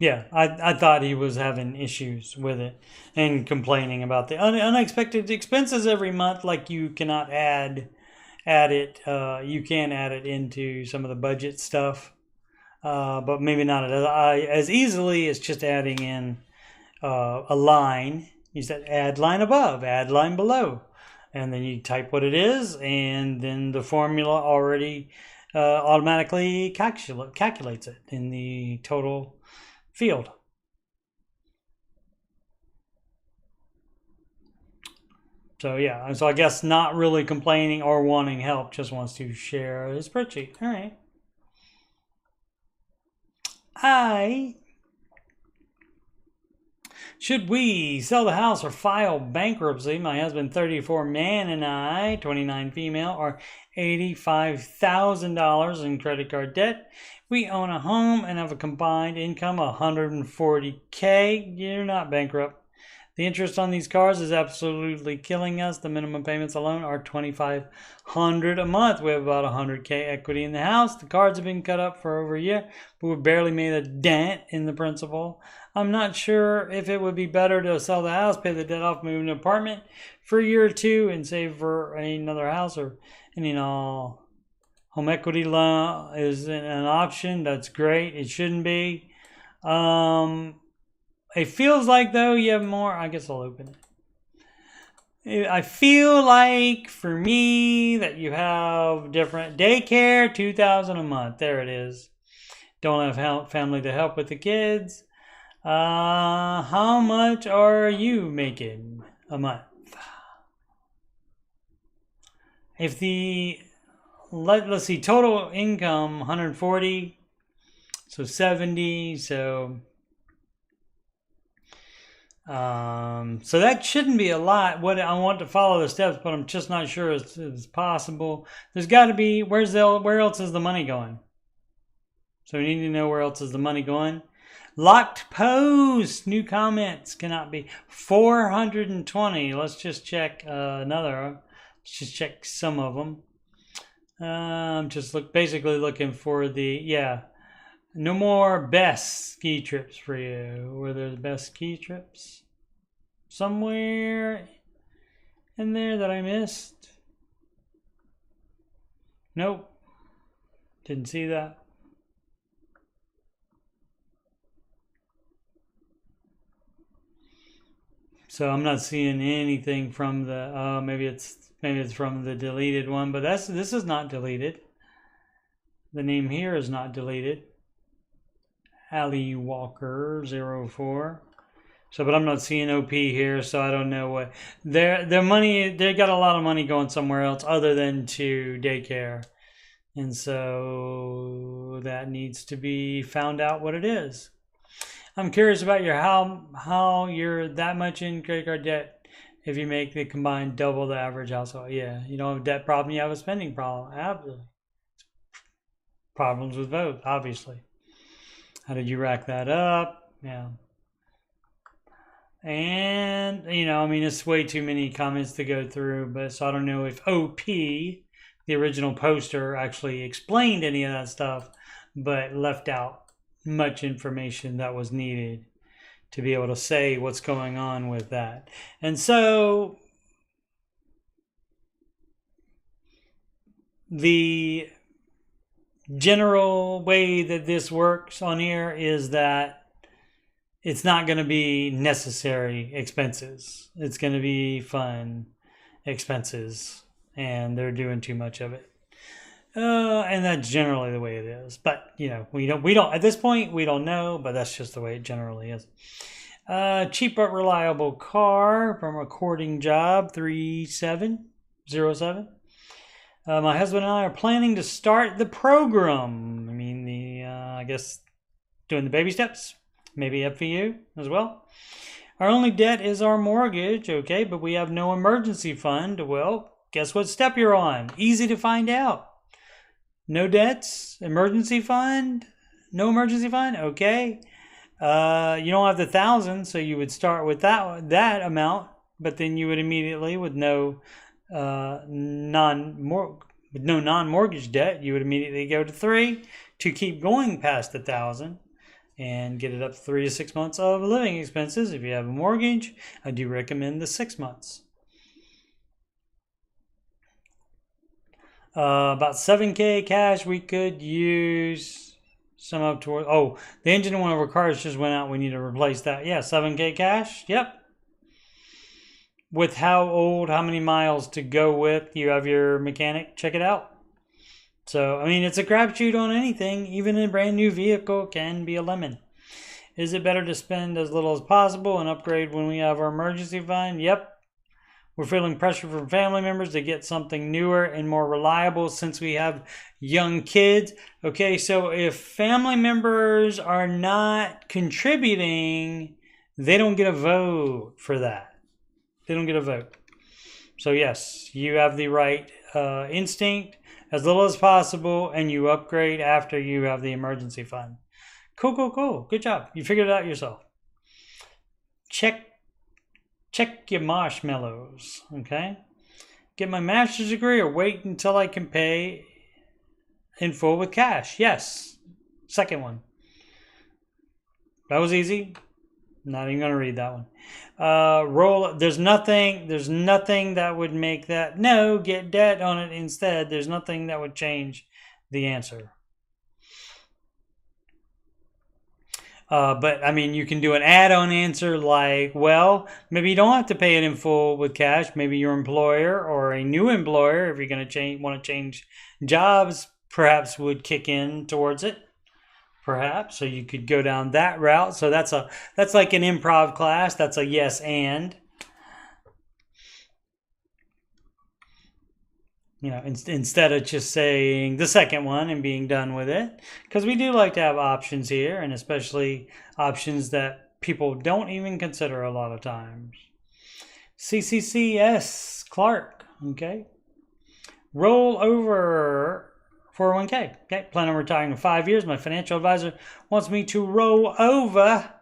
Yeah, I thought he was having issues with it and complaining about the unexpected expenses every month. Like you cannot add it. You can add it into some of the budget stuff, but maybe not as easily as just adding in a line. You said add line above, add line below, and then you type what it is, and then the formula already automatically calculates it in the total field. So yeah, so I guess not really complaining or wanting help, just wants to share his spreadsheet. All right. Should we sell the house or file bankruptcy? My husband, 34 man, and I, 29 female, are $85,000 in credit card debt. We own a home and have a combined income of $140K. You're not bankrupt. The interest on these cars is absolutely killing us. The minimum payments alone are $2,500 a month. We have about $100K equity in the house. The cards have been cut up for over a year, but we've barely made a dent in the principal. I'm not sure if it would be better to sell the house, pay the debt off, move an apartment for a year or two, and save for another house, or home equity loan is an option. That's great. It shouldn't be. It feels like, though, you have more. I guess I'll open it. I feel like, for me, that you have different daycare, $2,000 a month. There it is. Don't have family to help with the kids. How much are you making a month? If the let's see, total income 140, so 70, so that shouldn't be a lot. What I want to follow the steps, but I'm just not sure it's possible. There's got to be, where else is the money going? So we need to know where else is the money going. Locked post, new comments cannot be 420. Let's just check another. Let's just check some of them. I'm just basically looking for the, no more best ski trips for you. Were there best ski trips somewhere in there that I missed? Nope. Didn't see that. So I'm not seeing anything from the, maybe it's from the deleted one, but this is not deleted. The name here is not deleted. Ali Walker 04. So, but I'm not seeing OP here, so I don't know what their money. They got a lot of money going somewhere else other than to daycare, and so that needs to be found out what it is. I'm curious about your how you're that much in credit card debt if you make the combined double the average household. Yeah, you don't have a debt problem, you have a spending problem. Absolutely. Problems with both, obviously. How did you rack that up? Yeah. And, I mean, it's way too many comments to go through, but so I don't know if OP, the original poster, actually explained any of that stuff, but left out much information that was needed to be able to say what's going on with that. And so the general way that this works on here is that it's not going to be necessary expenses. It's going to be fun expenses, and they're doing too much of it. And that's generally the way it is. But, we don't, at this point, we don't know, but that's just the way it generally is. Cheap but reliable car from Recording Job 3707. My husband and I are planning to start the program. I mean, I guess doing the baby steps, maybe FVU as well. Our only debt is our mortgage, okay, but we have no emergency fund. Well, guess what step you're on? Easy to find out. No debts, emergency fund, no emergency fund, okay. You don't have the 1,000, so you would start with that amount, but then you would immediately, with no non-mortgage debt, you would immediately go to 3 to keep going past the 1,000 and get it up to 3 to 6 months of living expenses. If you have a mortgage, I do recommend the 6 months. About 7K cash we could use some up toward. Oh, the engine in one of our cars just went out. We need to replace that. Yeah, 7K cash. Yep. With how old, how many miles to go with, you have your mechanic check it out. So, I mean, it's a crapshoot on anything. Even a brand new vehicle can be a lemon. Is it better to spend as little as possible and upgrade when we have our emergency fund? Yep. We're feeling pressure from family members to get something newer and more reliable since we have young kids. Okay, so if family members are not contributing, they don't get a vote for that. They don't get a vote. So yes, you have the right instinct, as little as possible, and you upgrade after you have the emergency fund. Cool, cool, cool. Good job. You figured it out yourself. Check your marshmallows, okay? Get my master's degree or wait until I can pay in full with cash? Yes. Second one. That was easy. Not even going to read that one. There's nothing that would make that. No, get debt on it instead. There's nothing that would change the answer. But I mean, you can do an add-on answer like, well, maybe you don't have to pay it in full with cash. Maybe your employer or a new employer, if you're going to want to change jobs, perhaps would kick in towards it. perhaps. So you could go down that route. So that's like an improv class. That's a yes and. You know, instead of just saying the second one and being done with it, because we do like to have options here, and especially options that people don't even consider a lot of times. CCCS Clark, okay. Roll over 401k. Okay, plan on retiring in 5 years. My financial advisor wants me to roll over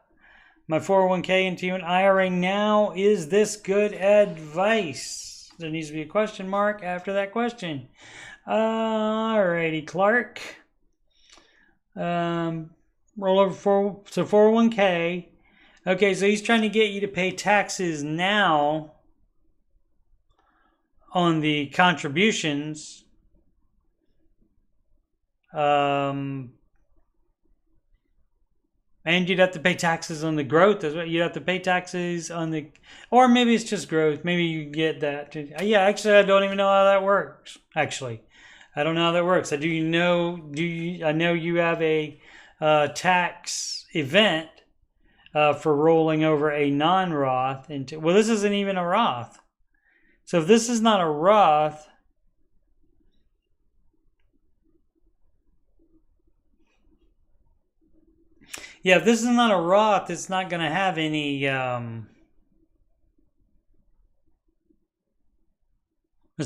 my 401k into an IRA now. Is this good advice? There needs to be a question mark after that question. Alrighty, Clark. Roll over 401k. Okay, so he's trying to get you to pay taxes now on the contributions. And you'd have to pay taxes on the growth as well. You'd have to pay taxes on the, or maybe it's just growth. Maybe you get that too. Yeah, actually, I don't even know how that works. Actually, I don't know how that works. I know you have a tax event for rolling over a non-Roth into. Well, this isn't even a Roth. So if this is not a Roth. Yeah, if this is not a Roth, it's not going to have any, it's not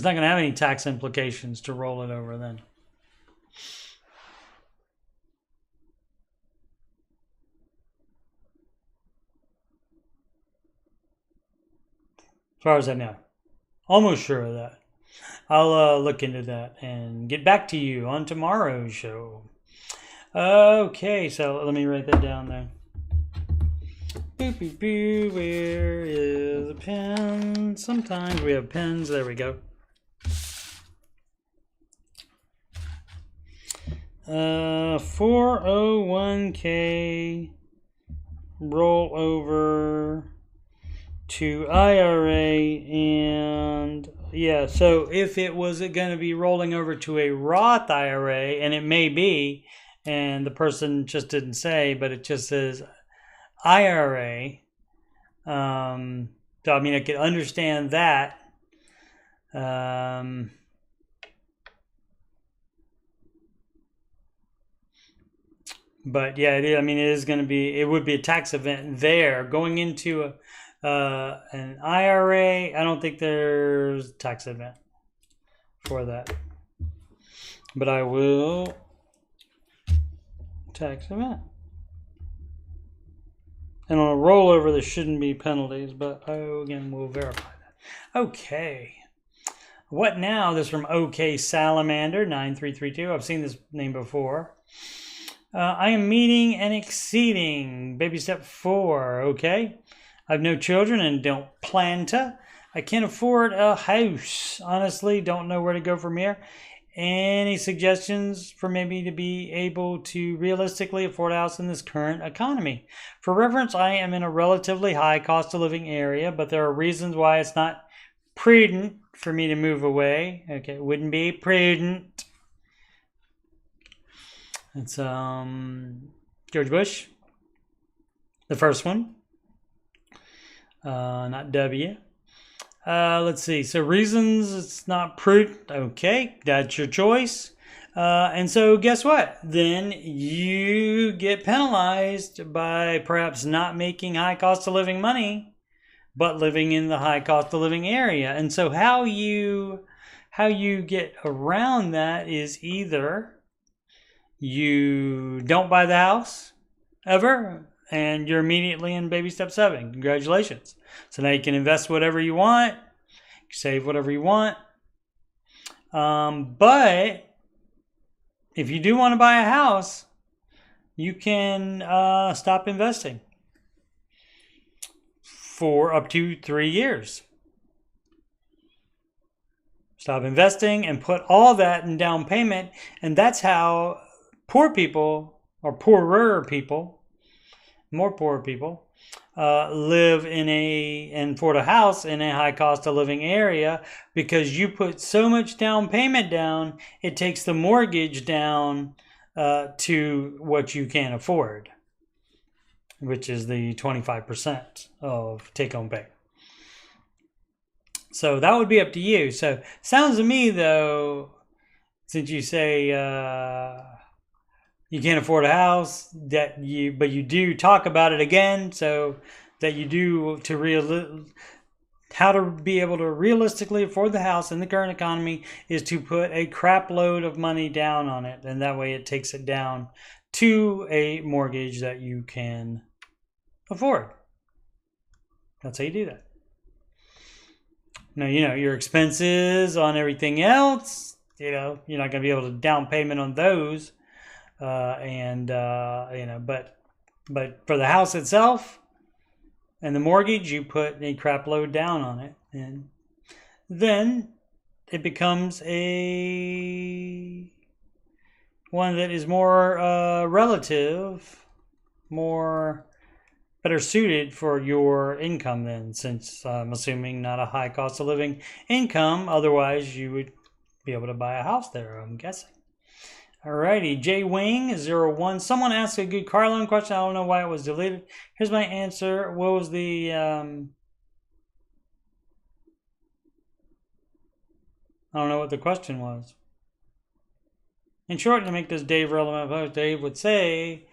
going to have any tax implications to roll it over then. As far as I know. Almost sure of that. I'll look into that and get back to you on tomorrow's show. Okay, so let me write that down there. Boop, boop, boop. Where is a pen? Sometimes we have pens. There we go. 401k rollover to IRA, and yeah, so if it was going to be rolling over to a Roth IRA, and it may be, and the person just didn't say, but it just says IRA. So I mean, I could understand that. But yeah, it is going to be. It would be a tax event there going into an IRA. I don't think there's a tax event for that, but I will. Tax event. And on a rollover, there shouldn't be penalties, but again, we'll verify that. Okay. What now? This is from OK Salamander 9332. I've seen this name before. I am meeting and exceeding. Baby step 4. Okay. I have no children and don't plan to. I can't afford a house. Honestly, don't know where to go from here. Any suggestions for maybe to be able to realistically afford a house in this current economy? For reference, I am in a relatively high cost of living area, but there are reasons why it's not prudent for me to move away. Okay, it wouldn't be prudent. It's George Bush, the first one, not W. Let's see. So reasons it's not prudent. Okay, that's your choice. And so guess what? Then you get penalized by perhaps not making high cost of living money, but living in the high cost of living area. And so how you get around that is either you don't buy the house ever, and you're immediately in baby step 7. Congratulations. So now you can invest whatever you want, save whatever you want. But if you do want to buy a house, you can stop investing for up to 3 years. Stop investing and put all that in down payment. And that's how poor people, or poorer people, more poor people, live and afford a house in a high cost of living area, because you put so much down payment down, it takes the mortgage down to what you can afford, which is the 25% of take-home pay. So that would be up to you. So sounds to me, though, since you say you can't afford a house, but you do talk about it again, so that you do how to be able to realistically afford the house in the current economy is to put a crap load of money down on it, and that way it takes it down to a mortgage that you can afford. That's how you do that. Now, your expenses on everything else, you're not going to be able to down payment on those. But for the house itself and the mortgage, you put a crap load down on it. And then it becomes one that is more relative, better suited for your income then, since I'm assuming not a high cost of living income. Otherwise, you would be able to buy a house there, I'm guessing. Alrighty, J Wing 01. Someone asked a good car loan question. I don't know why it was deleted. Here's my answer. What was the... I don't know what the question was. In short, to make this Dave relevant, Dave would say...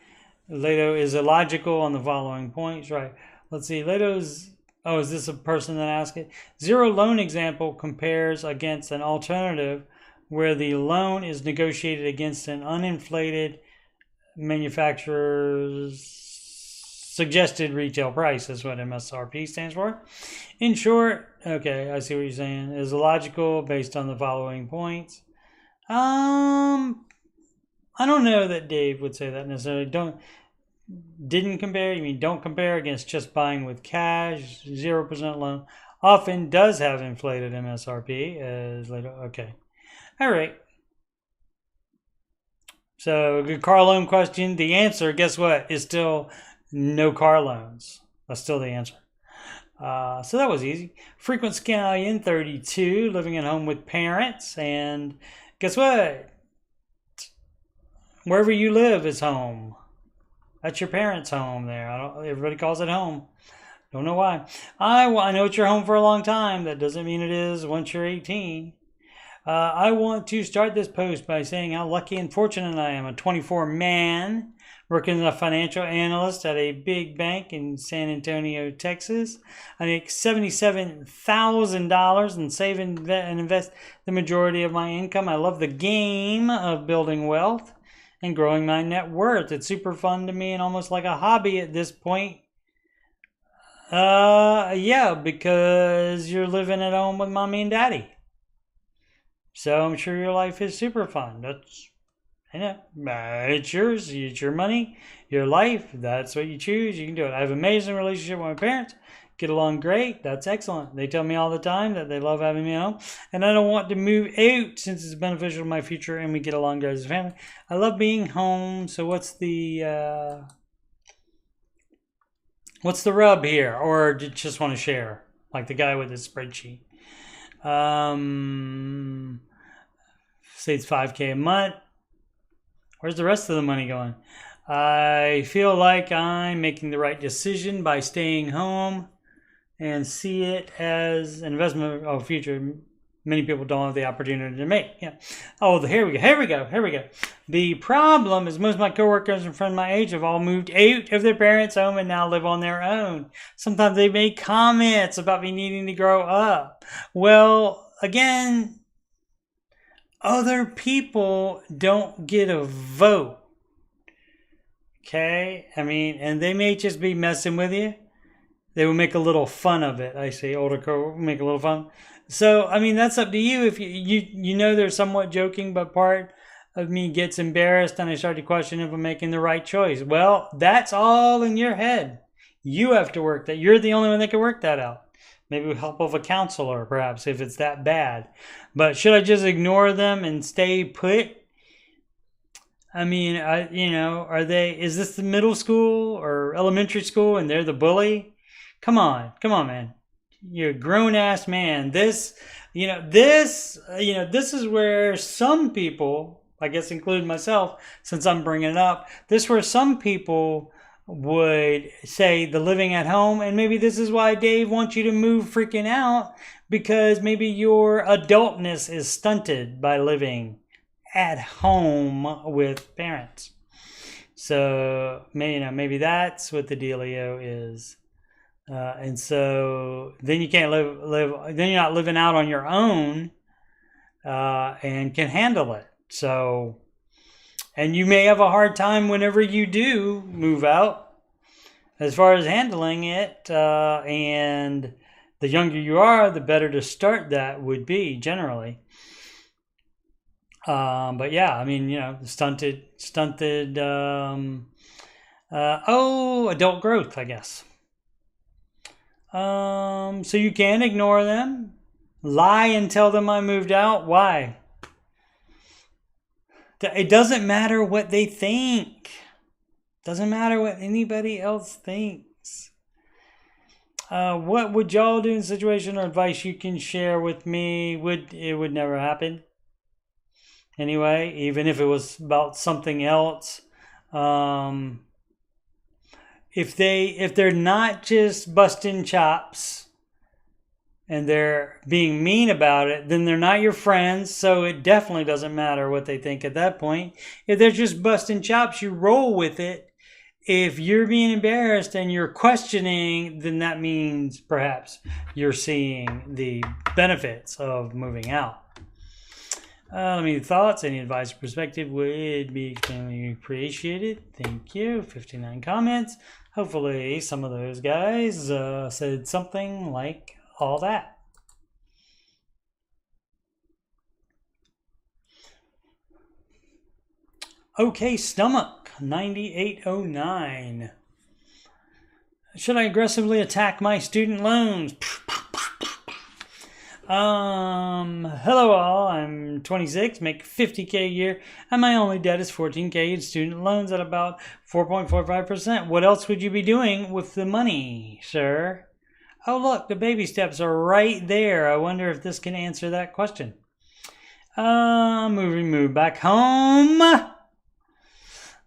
Leto is illogical on the following points, right? Let's see. Leto's... Oh, is this a person that asked it? Zero loan example compares against an alternative where the loan is negotiated against an uninflated manufacturer's suggested retail price. That's what MSRP stands for. In short, okay, I see what you're saying. Is illogical based on the following points. I don't know that Dave would say that necessarily. Didn't compare. You mean don't compare against just buying with cash. 0% loan often does have inflated MSRP. Okay. All right. So good car loan question. The answer, guess what, is still no car loans. That's still the answer. So that was easy. Frequent Scallion 32, living at home with parents. And guess what? Wherever you live is home. That's your parents' home there. Everybody calls it home. Don't know why. I know it's your home for a long time. That doesn't mean it is once you're 18. I want to start this post by saying how lucky and fortunate I am. A 24 man working as a financial analyst at a big bank in San Antonio, Texas. I make $77,000 and save and invest the majority of my income. I love the game of building wealth and growing my net worth. It's super fun to me and almost like a hobby at this point. Yeah, because you're living at home with mommy and daddy. So I'm sure your life is super fun. It's yours. It's your money, your life. That's what you choose. You can do it. I have an amazing relationship with my parents. Get along great. That's excellent. They tell me all the time that they love having me home. And I don't want to move out since it's beneficial to my future and we get along great as a family. I love being home. So what's the rub here? Or do you just want to share? Like the guy with his spreadsheet. Say it's $5,000 a month. Where's the rest of the money going? I feel like I'm making the right decision by staying home and see it as an investment of future many people don't have the opportunity to make. Yeah. Oh, here we go. The problem is most of my coworkers and friends my age have all moved out of their parents' home and now live on their own. Sometimes they make comments about me needing to grow up. Well, again, other people don't get a vote. Okay? I mean, and they may just be messing with you. They will make a little fun of it. I say older co make a little fun. So, I mean, that's up to you. If you know they're somewhat joking, but part of me gets embarrassed and I start to question if I'm making the right choice. Well, that's all in your head. You have to work that. You're the only one that can work that out. Maybe with help of a counselor, perhaps, if it's that bad. But should I just ignore them and stay put? I mean, is this the middle school or elementary school and they're the bully? Come on, man. You're a grown-ass man. This is where some people I guess include myself since I'm bringing it up. This where some people would say the living at home, and maybe this is why Dave wants you to move freaking out, because maybe your adultness is stunted by living at home with parents. So maybe that's what the dealio is. And so then you can't live. Then you're not living out on your own, and can handle it. So, and you may have a hard time whenever you do move out, as far as handling it. And the younger you are, the better to start that would be generally. But yeah, I mean, stunted. Adult growth, I guess. So you can ignore them, lie and tell them I moved out. Why? It doesn't matter what they think. Doesn't matter what anybody else thinks. What would y'all do in a situation or advice you can share with me? It would never happen. Anyway, even if it was about something else. If they're not just busting chops and they're being mean about it, then they're not your friends, so it definitely doesn't matter what they think at that point. If they're just busting chops, you roll with it. If you're being embarrassed and you're questioning, then that means perhaps you're seeing the benefits of moving out. Any thoughts, any advice or perspective would be extremely appreciated. Thank you. 59 comments. Hopefully some of those guys said something like all that. Okay, Stomach 9809. Should I aggressively attack my student loans? Hello all, I'm 26, make $50K a year, and my only debt is $14K in student loans at about 4.45%. What else would you be doing with the money, sir? Oh look, the baby steps are right there. I wonder if this can answer that question. Move back home.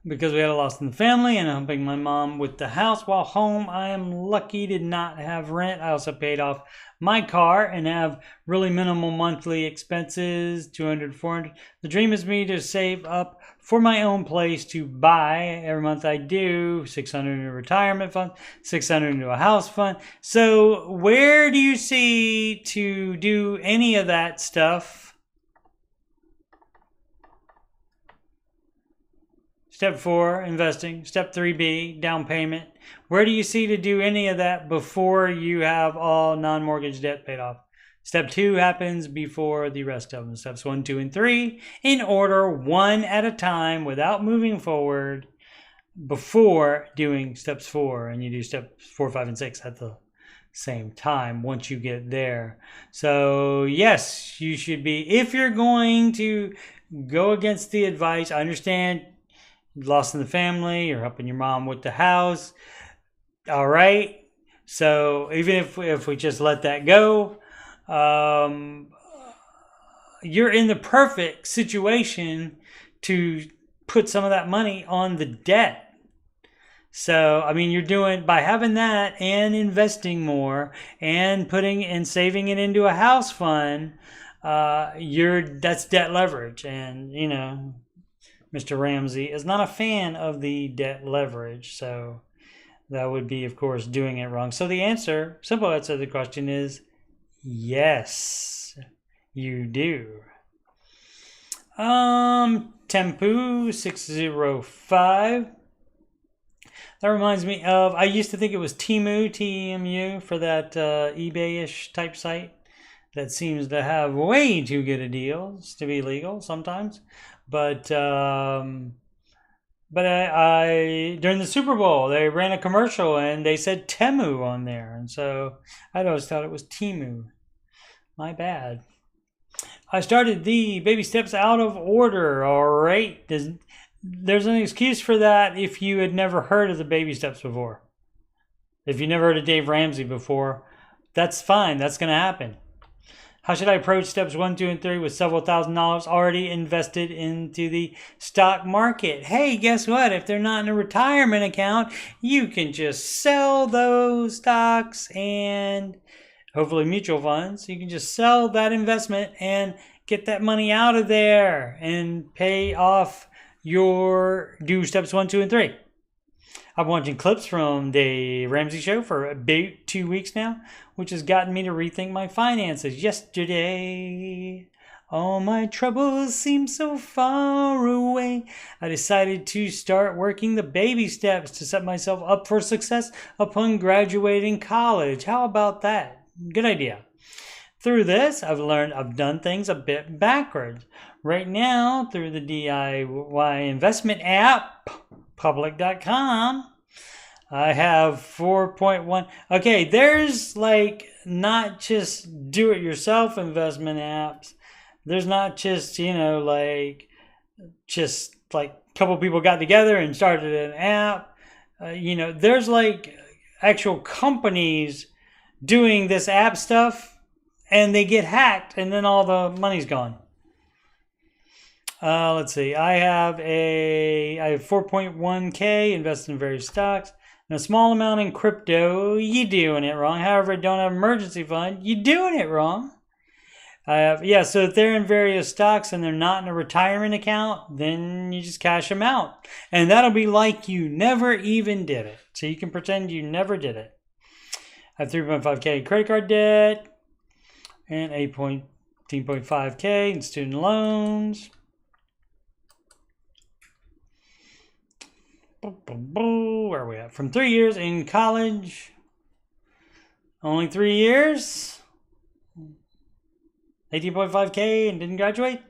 Because we had a loss in the family and I'm helping my mom with the house while home. I am lucky to not have rent. I also paid off my car and have really minimal monthly expenses, $200, $400. The dream is me to save up for my own place to buy. Every month I do, $600 in a retirement fund, $600 into a house fund. So where do you see to do any of that stuff? Step 4, investing. Step 3B, down payment. Where do you see to do any of that before you have all non-mortgage debt paid off? Step 2 happens before the rest of them. Steps 1, 2, and 3 in order, one at a time without moving forward before doing steps 4. And you do steps 4, 5, and 6 at the same time once you get there. So yes, you should be, if you're going to go against the advice, I understand lost in the family, you're helping your mom with the house. All right. So even if we just let that go, you're in the perfect situation to put some of that money on the debt. So, I mean, you're doing, by having that and investing more and putting and saving it into a house fund, that's debt leverage. And, Mr. Ramsey is not a fan of the debt leverage, so that would be, of course, doing it wrong. So the simple answer to the question is yes, you do. Tempu 605. That reminds me of, I used to think it was Temu, T-E-M-U, for that eBay-ish type site that seems to have way too good a deals to be legal sometimes. But I during the Super Bowl, they ran a commercial and they said Temu on there. And so I always thought it was Temu. My bad. I started the baby steps out of order. All right. There's an excuse for that if you had never heard of the baby steps before. If you never heard of Dave Ramsey before, that's fine. That's going to happen. How should I approach steps 1, 2, and 3 with several $1,000s already invested into the stock market? Hey, guess what? If they're not in a retirement account, you can just sell those stocks and hopefully mutual funds. You can just sell that investment and get that money out of there and pay off your do steps 1, 2, and 3. I've been watching clips from the Ramsey show for about 2 weeks now, which has gotten me to rethink my finances. Yesterday, all my troubles seem so far away. I decided to start working the baby steps to set myself up for success upon graduating college. How about that? Good idea. Through this, I've done things a bit backwards. Right now, through the DIY investment app, public.com, I have 4.1. Okay, there's like not just do-it-yourself investment apps. There's not just, just like a couple people got together and started an app. There's like actual companies doing this app stuff, and they get hacked, and then all the money's gone. Let's see. I have 4.1K invested in various stocks and a small amount in crypto. You doing it wrong. However, don't have an emergency fund. You doing it wrong. So if they're in various stocks and they're not in a retirement account, then you just cash them out. And that'll be like you never even did it. So you can pretend you never did it. I have 3.5K credit card debt and 18.5K in student loans. Where are we at? From 3 years in college. Only 3 years. 18.5K and didn't graduate.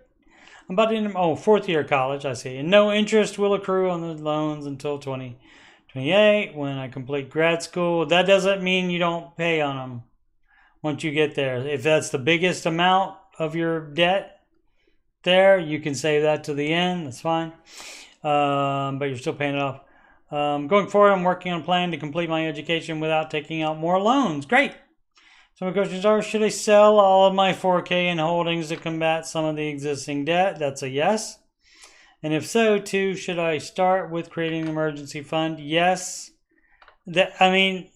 I'm about to end fourth year of college, I see. And no interest will accrue on the loans until 2028 when I complete grad school. That doesn't mean you don't pay on them once you get there. If that's the biggest amount of your debt there, you can save that to the end. That's fine. But you're still paying it off. Going forward, I'm working on a plan to complete my education without taking out more loans. Great. So my questions are, should I sell all of my 4K in holdings to combat some of the existing debt? That's a yes. And if so, 2, should I start with creating an emergency fund? Yes.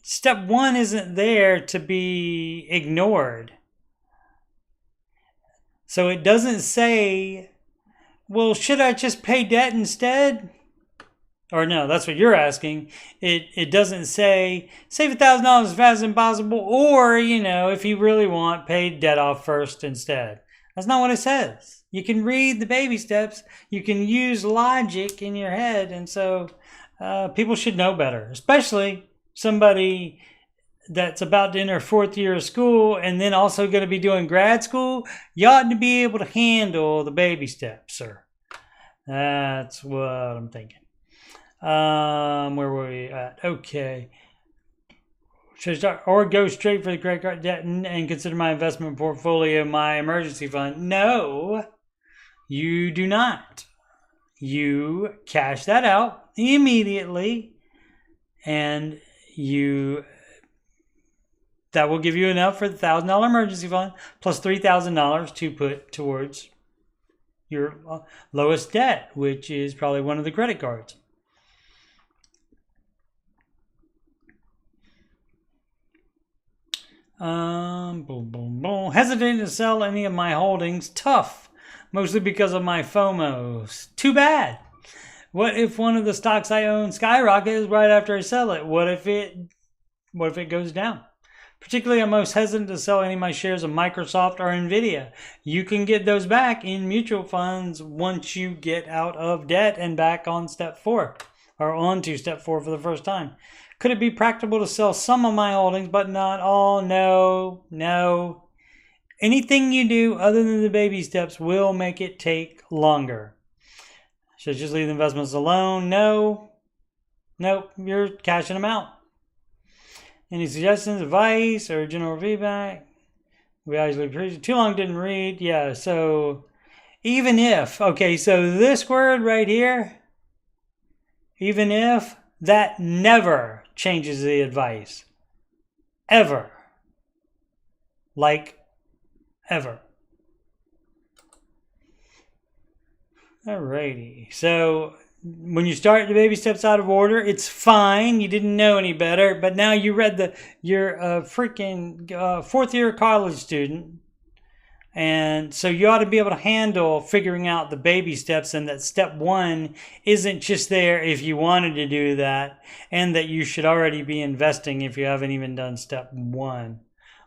Step 1 isn't there to be ignored. So it doesn't say, well, should I just pay debt instead? Or no, that's what you're asking. It doesn't say save $1,000 as fast as possible, or if you really want, pay debt off first instead. That's not what it says. You can read the baby steps. You can use logic in your head, and so people should know better, especially somebody that's about to enter 4th year of school and then also going to be doing grad school. You ought to be able to handle the baby steps, sir. That's what I'm thinking. Where were we at? Okay. Should I start or go straight for the credit card debt and consider my investment portfolio my emergency fund? No, you do not. You cash that out immediately, and that will give you enough for the $1,000 emergency fund plus $3,000 to put towards your lowest debt, which is probably one of the credit cards. Hesitating to sell any of my holdings. Tough. Mostly because of my FOMOs. Too bad. What if one of the stocks I own skyrockets right after I sell it? What if it goes down? Particularly, I'm most hesitant to sell any of my shares of Microsoft or Nvidia. You can get those back in mutual funds once you get out of debt and back on step 4, or onto step 4 for the first time. Could it be practical to sell some of my holdings, but not all? No. Anything you do other than the baby steps will make it take longer. Should I just leave the investments alone? No. Nope, you're cashing them out. Any suggestions, advice, or general feedback? We actually appreciate. Too long didn't read. Yeah, so even if. Okay, so this word right here, even if, that never changes the advice. Ever. Like, ever. Alrighty, so when you start the baby steps out of order, it's fine. You didn't know any better, but now you read you're a freaking fourth year college student, and so you ought to be able to handle figuring out the baby steps, and that step one isn't just there if you wanted to do that, and that you should already be investing if you haven't even done step one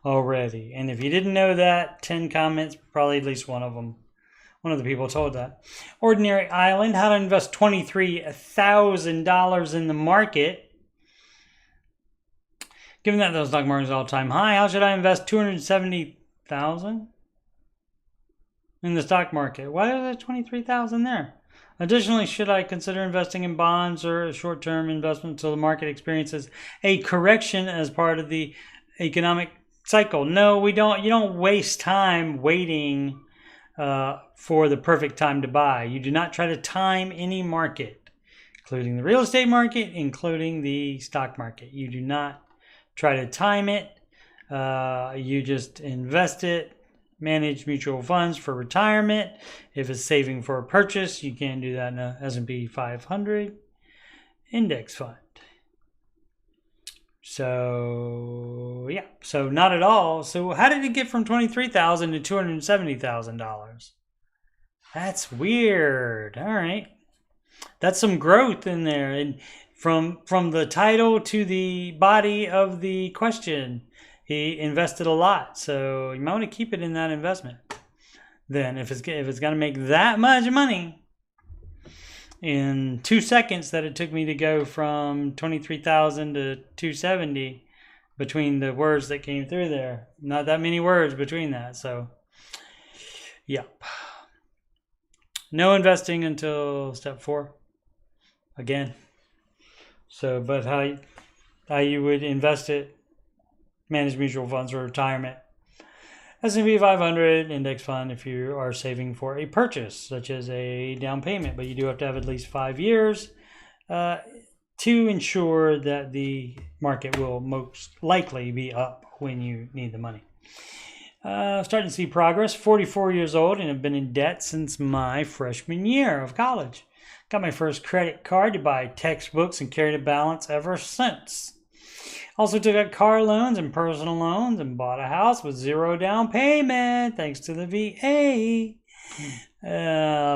already. And if you didn't know that, 10 comments, probably at least one of the people told that. Ordinary Island, how to invest $23,000 in the market. Given that the stock market is all-time high, how should I invest $270,000 in the stock market? Why is there $23,000 there? Additionally, should I consider investing in bonds or a short-term investment until the market experiences a correction as part of the economic cycle? No, we don't. You don't waste time waiting for the perfect time to buy. You do not try to time any market, including the real estate market, including the stock market. You do not try to time it. You just invest it. Manage mutual funds for retirement. If it's saving for a purchase, you can do that in a S&P 500 index fund. So yeah, so not at all. So how did it get from $23,000 to $270,000? That's weird. All right, that's some growth in there, and from the title to the body of the question, he invested a lot. So you might want to keep it in that investment. Then, if it's going to make that much money in 2 seconds that it took me to go from 23,000 to 270 between the words that came through there. Not that many words between that. So, yep. No investing until step 4. Again. So, but how you would invest it, manage mutual funds for retirement. S&P 500 index fund if you are saving for a purchase, such as a down payment, but you do have to have at least 5 years to ensure that the market will most likely be up when you need the money. Starting to see progress. 44 years old and have been in debt since my freshman year of college. Got my first credit card to buy textbooks and carried a balance ever since. Also took out car loans and personal loans and bought a house with 0 down payment thanks to the VA.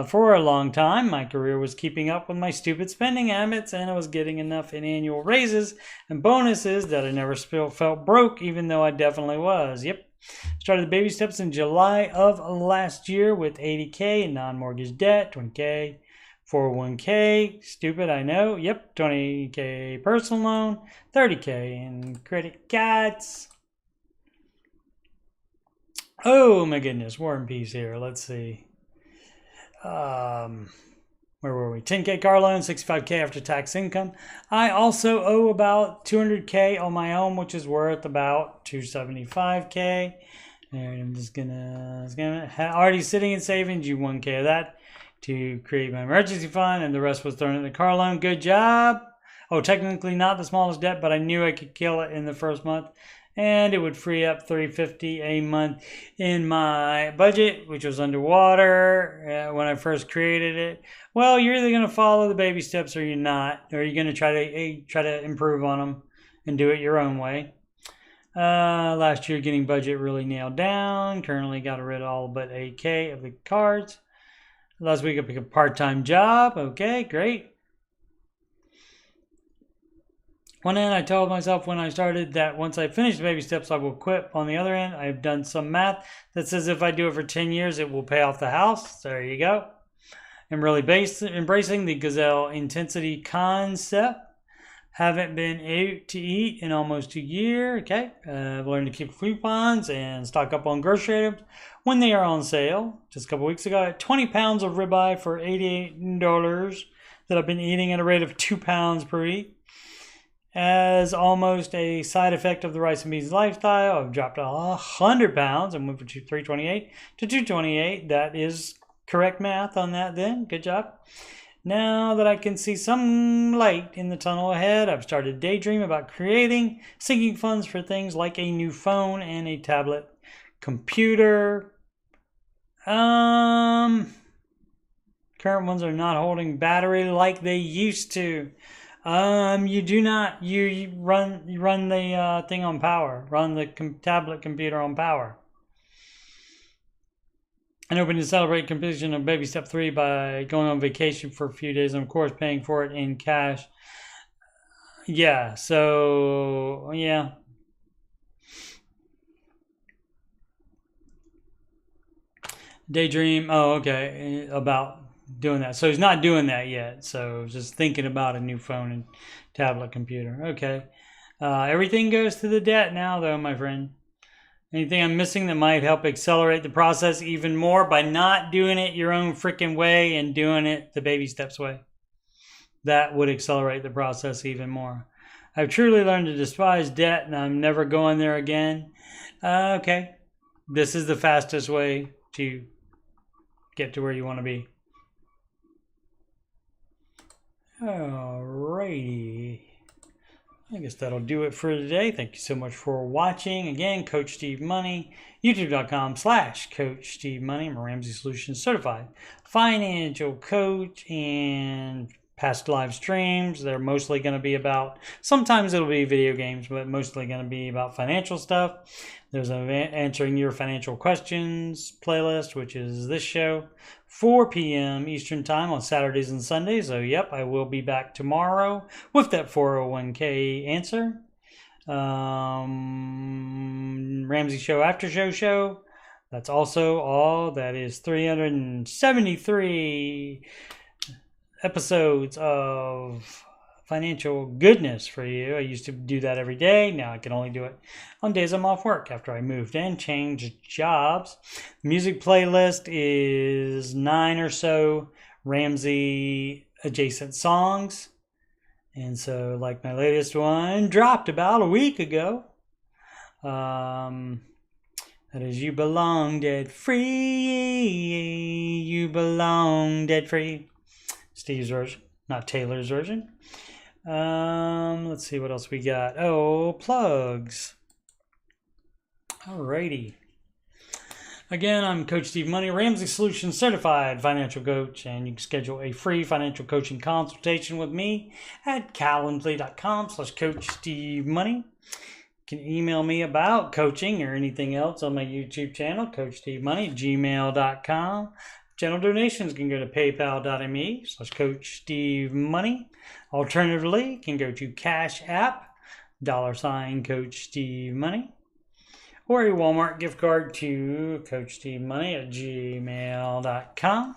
For a long time, my career was keeping up with my stupid spending habits, and I was getting enough in annual raises and bonuses that I never felt broke, even though I definitely was. Yep. Started the baby steps in July of last year with $80K in non-mortgage debt, $20K. 401K, stupid, I know. Yep, $20K personal loan, $30K in credit cards. Oh my goodness, War and Peace here. Let's see. Where were we? 10K car loan, 65K after tax income. I also owe about $200K on my own, which is worth about $275K. And I'm just gonna already sitting in savings, you 1K of that to create my emergency fund, and the rest was thrown in the car loan. Good job. Oh, technically not the smallest debt, but I knew I could kill it in the first month, and it would free up $350 a month in my budget, which was underwater when I first created it. Well, you're either going to follow the baby steps or you're not, or you're going to try to improve on them and do it your own way. Last year, getting budget really nailed down. Currently got rid of all but $8K of the cards. Last week I picked a part-time job. Okay, great. One end, I told myself when I started that once I finish the baby steps, I will quit. On the other end, I've done some math that says if I do it for 10 years, it will pay off the house. There you go. I'm really embracing the gazelle intensity concept. Haven't been out to eat in almost a year. Okay. I've learned to keep coupons and stock up on grocery items when they are on sale. Just a couple weeks ago, I had 20 pounds of ribeye for $88 that I've been eating at a rate of 2 pounds per week. As almost a side effect of the rice and beans lifestyle, I've dropped 100 pounds and went from 328 to 228. That is correct math on that then. Good job. Now that I can see some light in the tunnel ahead, I've started daydreaming about creating sinking funds for things like a new phone and a tablet computer. Current ones are not holding battery like they used to. You do not. You run the thing on power. Run the tablet computer on power. And hoping to celebrate completion of baby step 3 by going on vacation for a few days and of course paying for it in cash. Yeah. So yeah. Daydream. Oh, okay. About doing that. So he's not doing that yet. So just thinking about a new phone and tablet computer. Okay. Everything goes to the debt now, though, my friend. Anything I'm missing that might help accelerate the process even more by not doing it your own freaking way and doing it the baby steps way? That would accelerate the process even more. I've truly learned to despise debt and I'm never going there again. Okay. This is the fastest way to get to where you want to be. Alrighty. I guess that'll do it for today. Thank you so much for watching. Again, Coach Steve Money, youtube.com/Coach Steve Money. I'm a Ramsey Solutions certified financial coach, and past live streams, they're mostly going to be about, sometimes it'll be video games, but mostly going to be about financial stuff. There's an answering your financial questions playlist, which is this show, 4 p.m. Eastern time on Saturdays and Sundays. So, yep, I will be back tomorrow with that 401k answer. Ramsey Show After Show. That's also all. That is 373 episodes of financial goodness for you. I used to do that every day. Now I can only do it on days I'm off work after I moved and changed jobs. Music playlist is 9 or so Ramsey adjacent songs. And so like my latest one dropped about a week ago. That is You Belong Dead Free. You Belong Dead Free. Steve's version, not Taylor's version. Let's see what else we got. Oh, plugs. Alrighty. Again, I'm Coach Steve Money, Ramsey Solutions certified financial coach, and you can schedule a free financial coaching consultation with me at calendly.com/Coach Steve Money. You can email me about coaching or anything else on my YouTube channel, coachstevemoney@gmail.com. Channel donations can go to paypal.me/Coach Steve Money. Alternatively, you can go to Cash App, $Coach Steve Money, or a Walmart gift card to coachstevemoney@gmail.com.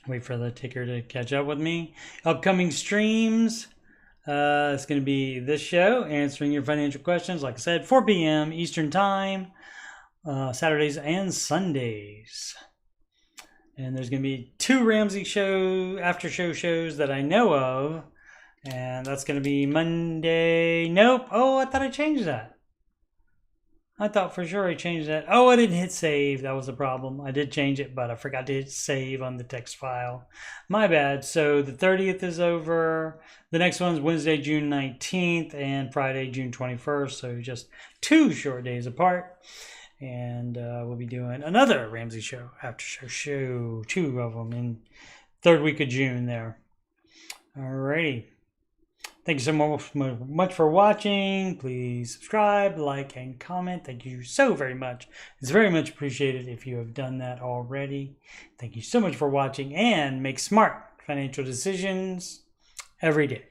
Wait for the ticker to catch up with me. Upcoming streams. It's going to be this show, answering your financial questions. Like I said, 4 p.m. Eastern Time. Saturdays and Sundays. And there's going to be 2 Ramsey show after show shows that I know of. And that's going to be Monday. Nope. Oh, I thought I changed that. I thought for sure I changed that. Oh, I didn't hit save. That was the problem. I did change it, but I forgot to hit save on the text file. My bad. So the 30th is over. The next one's Wednesday, June 19th and Friday, June 21st. So just 2 short days apart. And we'll be doing another Ramsey show after show 2 of them in 3rd week of June there. Alrighty. Thank you so much for watching. Please subscribe, like, and comment. Thank you so very much. It's very much appreciated if you have done that already. Thank you so much for watching, and make smart financial decisions every day.